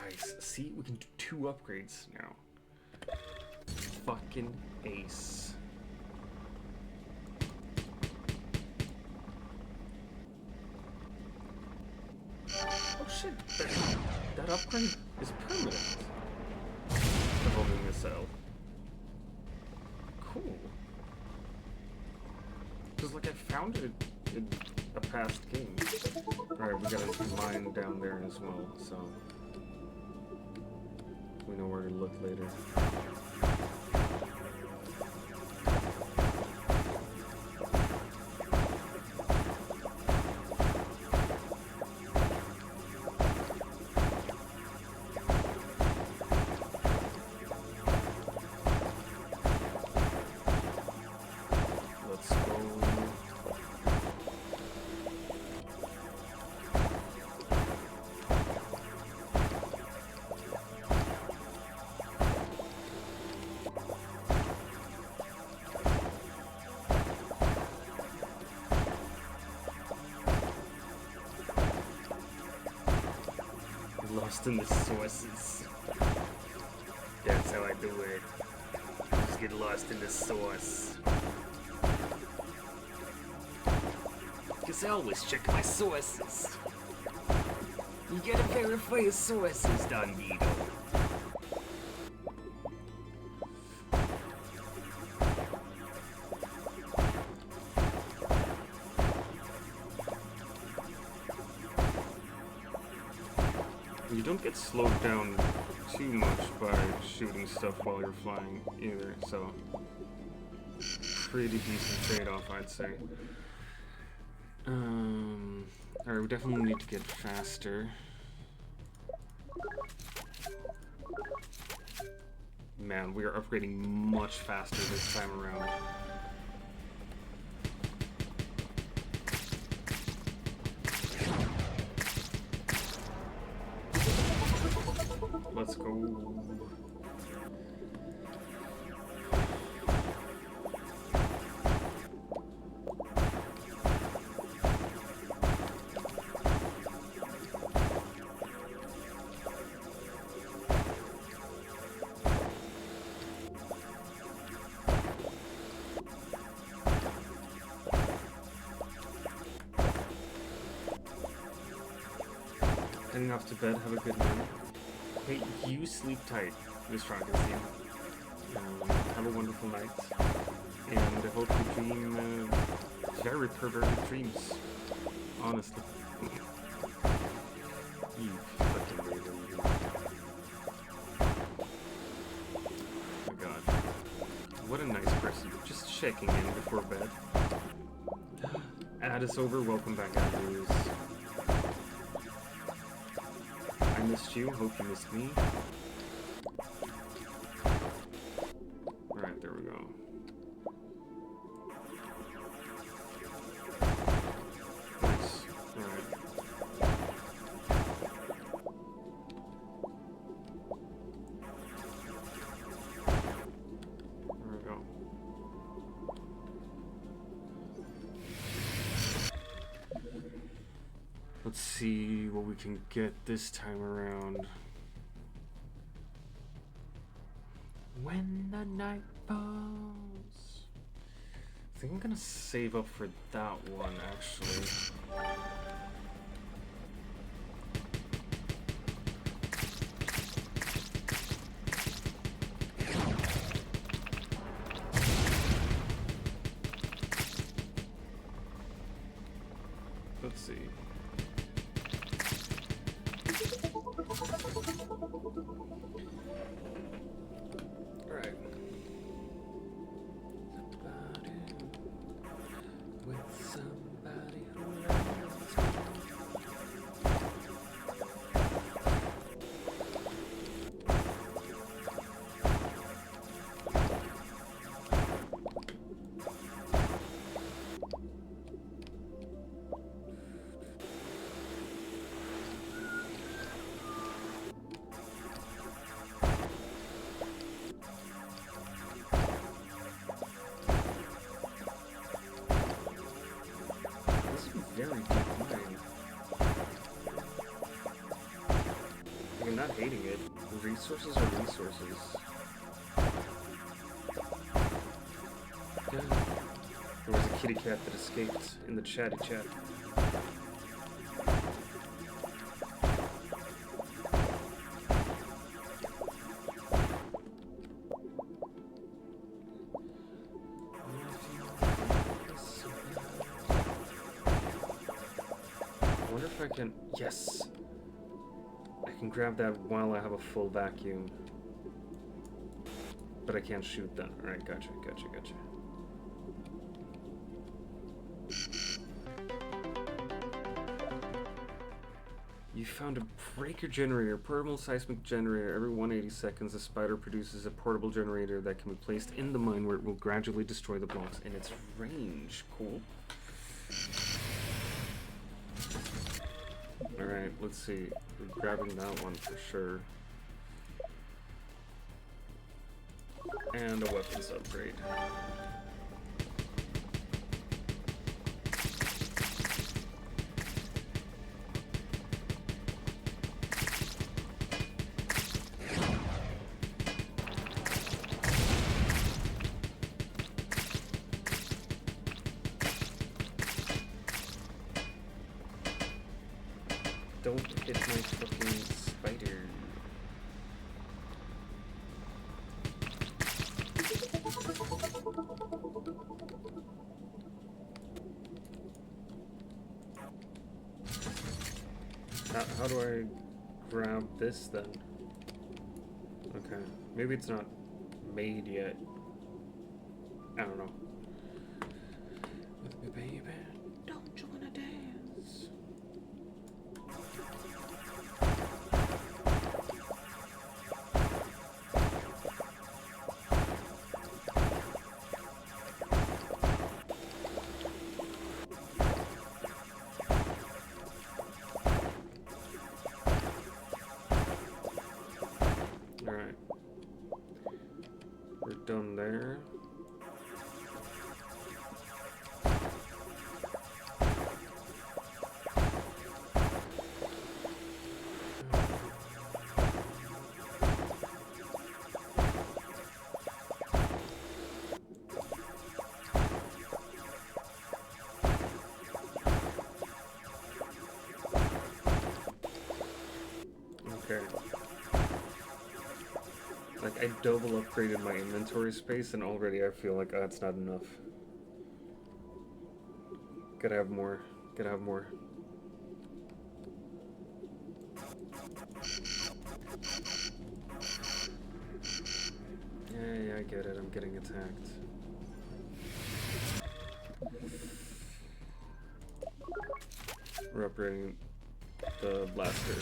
Nice. See, we can do 2 upgrades now. Fucking ace. Oh shit, that upgrade is permanent. The homing missile. like I found it in a past game. Alright, we got a mine down there as well, so we know where to look later. Let's go. Lost in the sources. That's how I do it. Just get lost in the source. Cause I always check my sources. You gotta verify your sources, Don Vito. You don't get slowed down too much by shooting stuff while you're flying either, so pretty decent trade-off, I'd say. Alright, we definitely need to get faster. Man, we are upgrading much faster this time around. Let's go. Heading off to bed, have a good night. Hey, you sleep tight, Miss Frankenstein. Have a wonderful night. And I hope you dream very perverted dreams. Honestly. You fucking weirdo. Oh my god. What a nice person. Just checking in before bed. Add us over, welcome back, Andrews. I missed you, hope you missed me. Alright, there we go. Nice. Alright. There we go. Let's see what we can get this time around. When the night falls. I think I'm gonna save up for that one, actually. Let's see. Alright. With somebody who loves me. Very deep mine. I'm not hating it. Resources are resources. Yeah. There was a kitty cat that escaped in the chatty chat. if I can... Yes! I can grab that while I have a full vacuum. But I can't shoot that. Alright, gotcha. You found a breaker generator, portable seismic generator. Every 180 seconds, a spider produces a portable generator that can be placed in the mine where it will gradually destroy the blocks in its range. Cool. Alright, let's see. We're grabbing that one for sure. And a weapons upgrade. Don't hit my fucking spider. How do I grab this then? Okay, maybe it's not made yet. I don't know. With me, baby, don't you wanna dance? Alright. We're done there. Okay. Like, I double upgraded my inventory space, and already I feel like that's not enough. Gotta have more. Gotta have more. Yeah, I get it. I'm getting attacked. We're upgrading the blaster.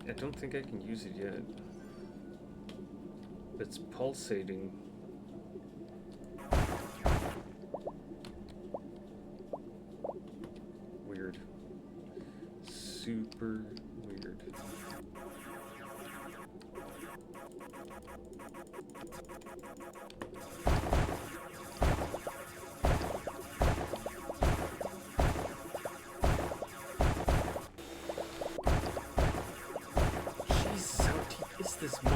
I don't think I can use it yet. It's pulsating. Weird. Super weird. Jesus, how deep is this mine?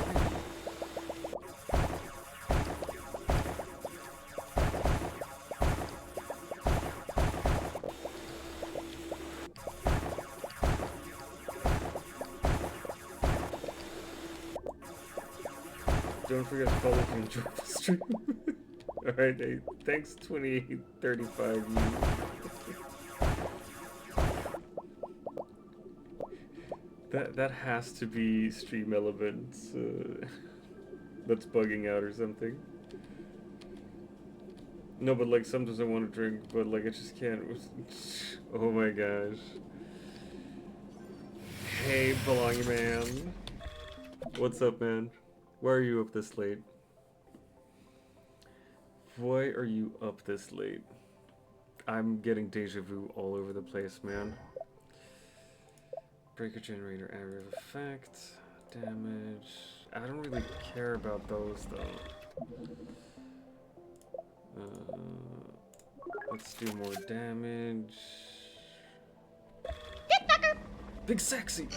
Don't forget to follow if you enjoy the stream. Alright, hey, thanks 2835 you. That has to be stream elements that's bugging out or something. No, but like sometimes I want to drink, but like I just can't. Oh my gosh. Hey, Belongy Man. What's up, man? Why are you up this late? Why are you up this late? I'm getting deja vu all over the place, man. Breaker generator, area of effect, damage. I don't really care about those though. Let's do more damage. Big sexy!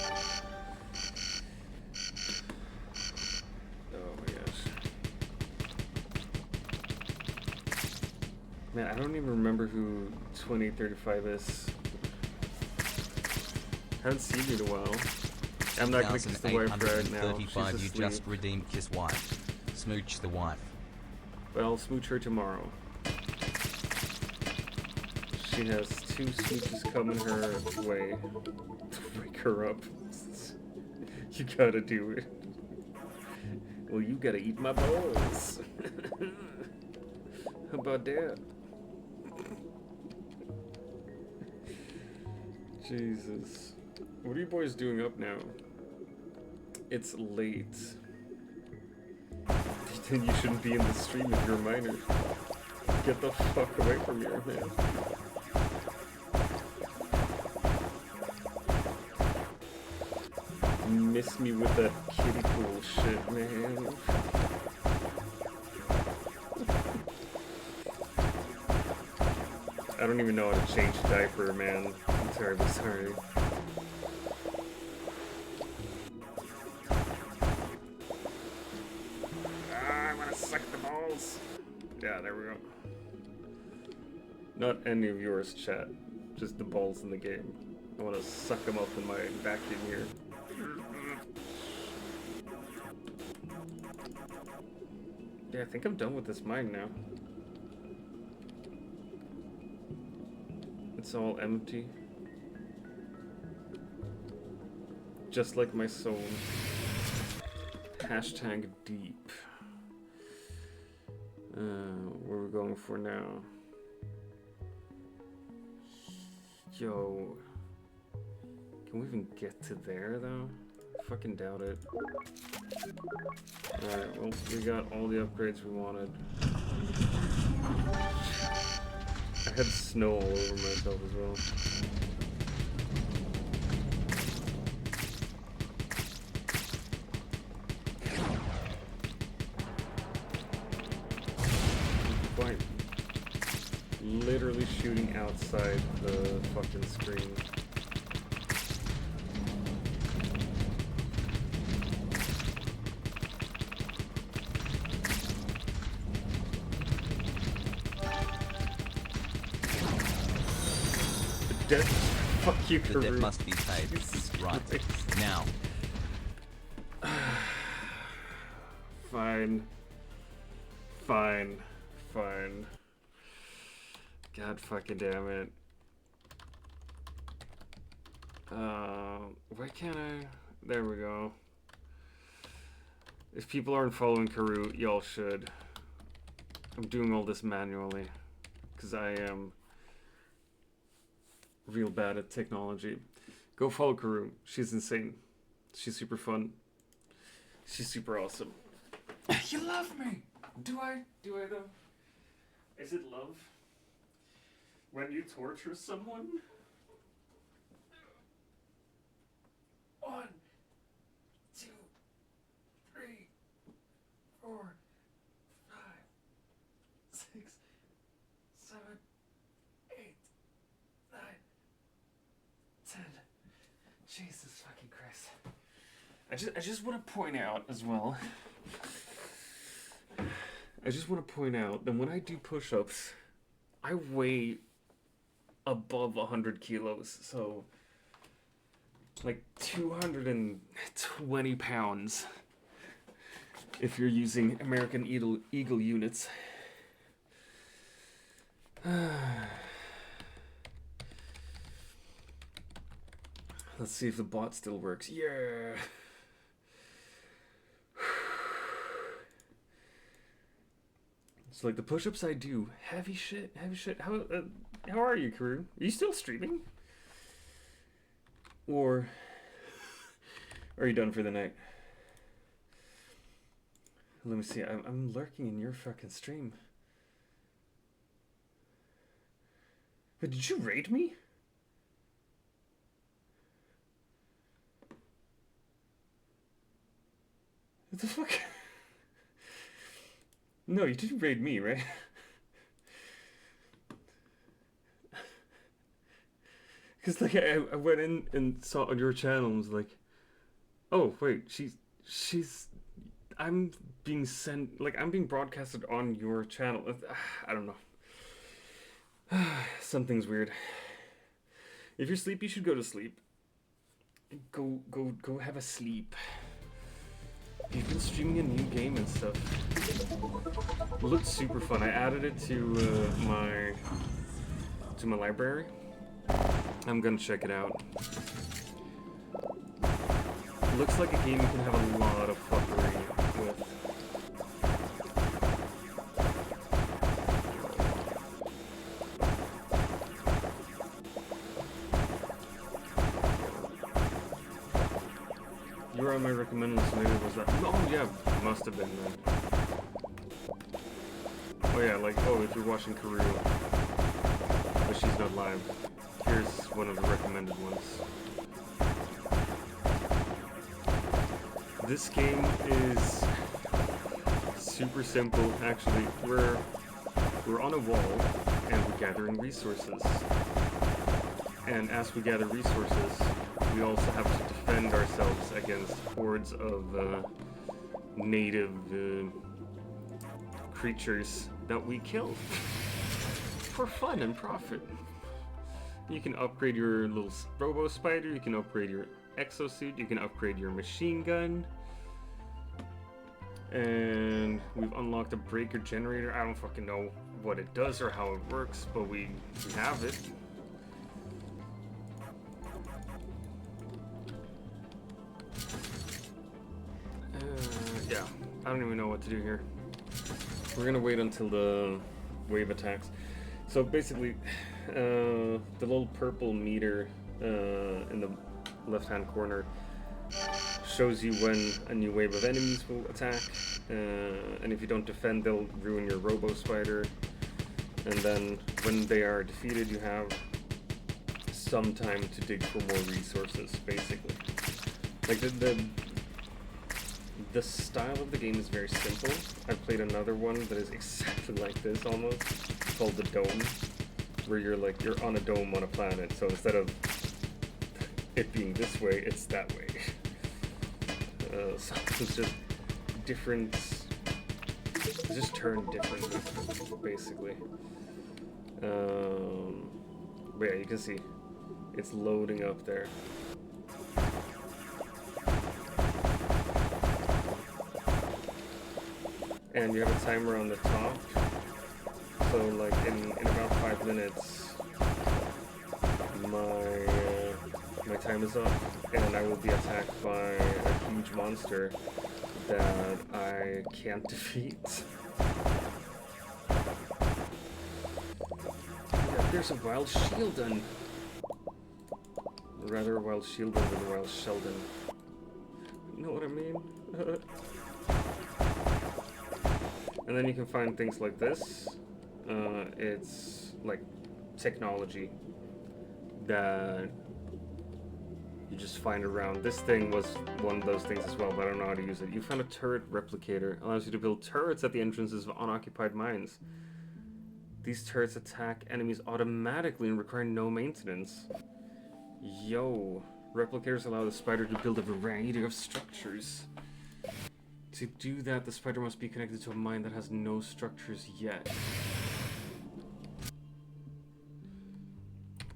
Oh my gosh. Man, I don't even remember who 2835 is. Haven't seen you in a while. I'm not gonna kiss the wife right now. She's 1,835 you asleep. just redeemed kiss wife. Smooch the wife. Well, smooch her tomorrow. She has 2 smooches coming her way to wake her up. You gotta do it. Well, you gotta eat my balls. How about that? Jesus. What are you boys doing up now? It's late. Then you shouldn't be in the stream if you're a minor. Get the fuck away from here, man. Miss me with that kiddie pool shit, man. I don't even know how to change diaper, man. I'm terribly sorry. I wanna suck the balls. Yeah, there we go. Not any of yours, chat. Just the balls in the game. I wanna suck them up in my vacuum here. Yeah, I think I'm done with this mine now. It's all empty. Just like my soul. Hashtag deep. What are we going for now? Yo. Can we even get to there, though? Fucking doubt it. Alright, well, we got all the upgrades we wanted. I had snow all over myself as well. Quite literally shooting outside the fucking screen. Debt. Fuck you, The debt Karoo. must be paid. Right. Now. Fine. Fine. Fine. God fucking damn it. Why can't I? There we go. If people aren't following Karoo, y'all should. I'm doing all this manually. Because I am real bad at technology. Go follow Karoo. She's insane. She's super fun. She's super awesome. You love me! Do I? Do I though? Is it love? When you torture someone? 1, 2, 3, 4, 5, 6, 7, 8, 9, 10. Jesus fucking Christ. I just want to point out as well. I just want to point out that when I do push-ups, I weigh above 100 kilos, so like 220 pounds if you're using American Eagle units. Let's see if the bot still works. Yeah. It's like the push-ups I do. Heavy shit, heavy shit. How are you, Karoo? Are you still streaming? Or are you done for the night? Let me see. I'm lurking in your fucking stream. But did you raid me? What the fuck? No, you didn't raid me, right? Because like I went in and saw on your channel and was like, oh wait, she's I'm being sent, like I'm being broadcasted on your channel. I don't know. Something's weird. If you're sleepy, you should go to sleep. Go have a sleep. You've been streaming a new game and stuff. It looked super fun. I added it to my library. I'm gonna check it out. Looks like a game you can have a lot of fuckery with. You were on my recommended list, maybe it was that. Oh yeah, must have been then. Oh yeah, like, oh, if you're watching Karu, but she's not live, here's one of the recommended ones. This game is super simple, actually. We're on a wall, and we're gathering resources. And as we gather resources, we also have to defend ourselves against hordes of native creatures that we kill for fun and profit. You can upgrade your little robo spider, you can upgrade your exosuit, you can upgrade your machine gun. And we've unlocked a breaker generator. I don't fucking know what it does or how it works, but we have it. Yeah, I don't even know what to do here. We're gonna wait until the wave attacks. So basically, the little purple meter in the left-hand corner shows you when a new wave of enemies will attack, and if you don't defend, they'll ruin your robo spider. And then when they are defeated, you have some time to dig for more resources, basically. Like the style of the game is very simple. I played another one that is exactly like this almost, called The Dome, where you're on a dome on a planet, so instead of it being this way, it's that way. So it's just different, just turned differently, basically. But yeah, you can see, it's loading up there. And you have a timer on the top, so like in about 5 minutes, my time is up, and I will be attacked by a huge monster that I can't defeat. Yeah, there's a wild Sheldon. Rather a wild Sheldon than a wild Sheldon. You know what I mean? And then you can find things like this. It's like technology that you just find around. This thing was one of those things as well, but I don't know how to use it. You found a turret replicator. Allows you to build turrets at the entrances of unoccupied mines. These turrets attack enemies automatically and require no maintenance. Yo. Replicators allow the spider to build a variety of structures. To do that, the spider must be connected to a mine that has no structures yet.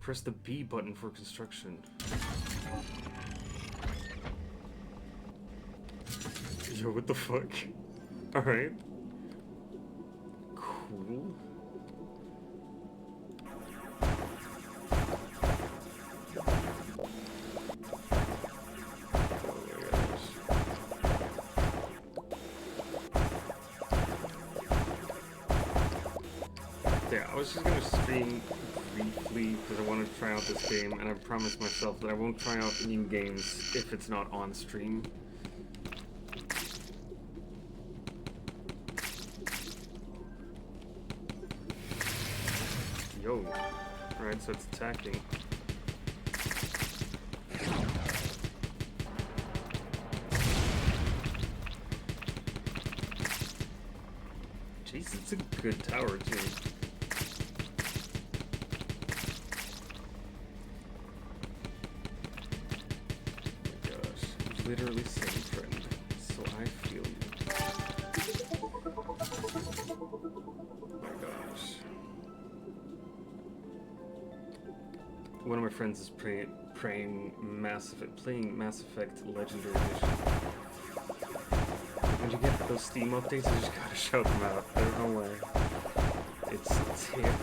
Press the B button for construction. Yo, what the fuck? Alright. Cool. Yeah, I was just gonna stream briefly because I want to try out this game, and I promised myself that I won't try out new games if it's not on stream. Yo. Alright, so it's attacking. Jeez, it's a good tower, too. Literally same, friend. So I feel you. My gosh. One of my friends is playing Mass Effect Legendary Edition. When you get those Steam updates, you just gotta shout them out. I don't know why. It's a tick.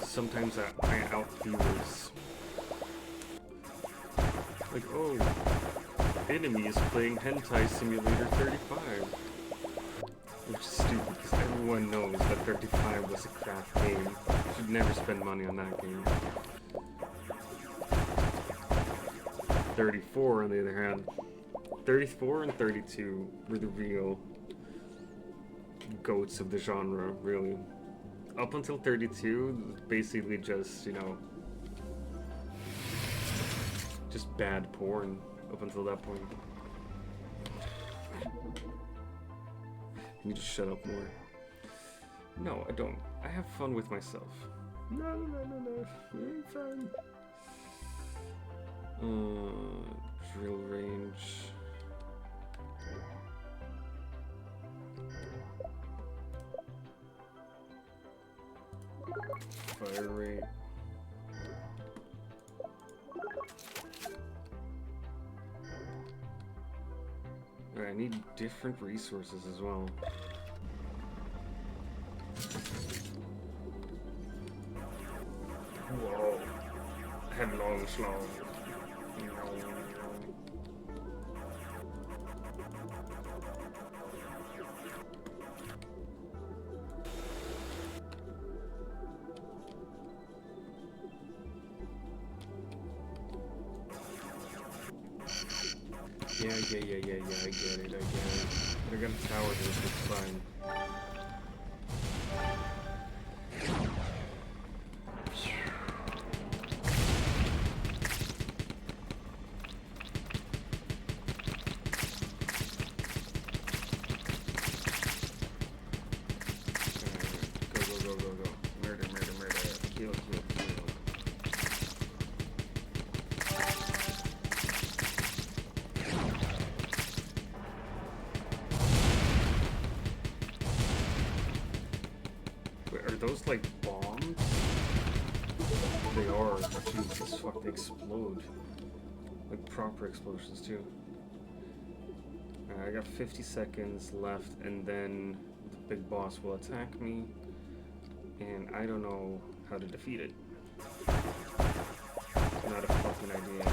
Sometimes I out viewers. Like, oh, enemy is playing Hentai Simulator 35. Which is stupid, because everyone knows that 35 was a crap game. You should never spend money on that game. 34, on the other hand. 34 and 32 were the real goats of the genre, really. Up until 32, basically just, you know, just bad porn up until that point. You need to shut up more. No, I don't. I have fun with myself. No. You ain't fun. Drill range. Fire rate. Alright, I need different resources as well. Whoa. Headlong slow. Yeah, I get it. I got a tower here, so it's fine. Go. Murder. Kill. Are those like bombs? They are. Jesus fuck, they explode. Like proper explosions too. I got 50 seconds left and then the big boss will attack me. And I don't know how to defeat it. Not a fucking idea.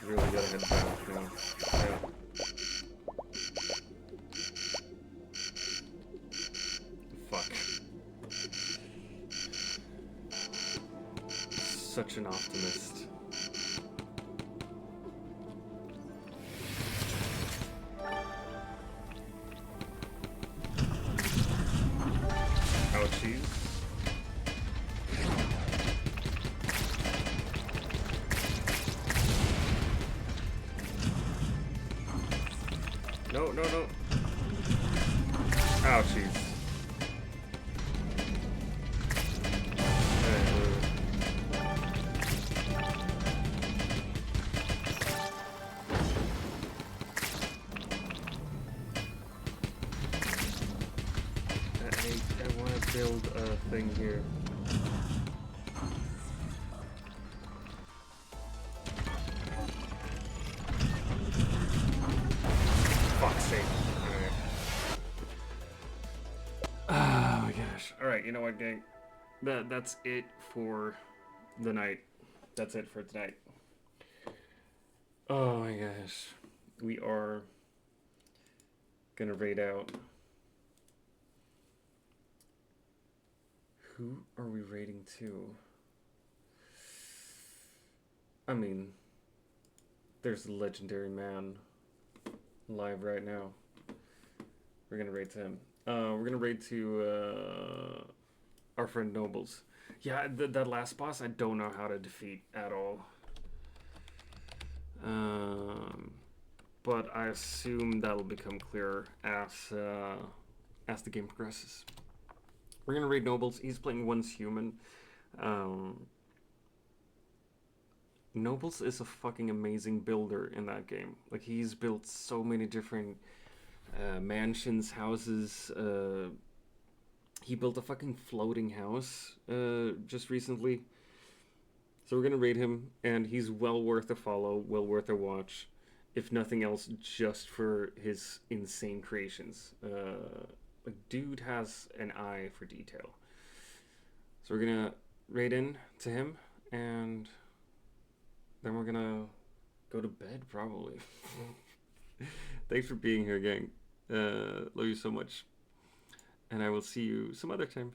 Really gotta head back now. Yeah. Fuck. Such an optimist. Ouchies. No. Ouchies. I want to build a thing here. Fuck's sake. Oh my gosh. Alright, you know what, gang? That's it for the night. That's it for tonight. Oh my gosh. We are gonna raid out. Who are we raiding to? I mean, There's the legendary man live right now. We're gonna raid to him. We're gonna raid to our friend Nobles. Yeah, that last boss I don't know how to defeat at all. But I assume that'll become clearer as the game progresses. We're gonna raid Nobles. He's playing Once Human. Nobles is a fucking amazing builder in that game. Like, he's built so many different mansions, houses. He built a fucking floating house just recently. So we're gonna raid him, and he's well worth a follow, well worth a watch, if nothing else, just for his insane creations. Like, dude has an eye for detail. So we're gonna raid in to him, and then we're gonna go to bed, probably. Thanks for being here, gang. Love you so much. And I will see you some other time.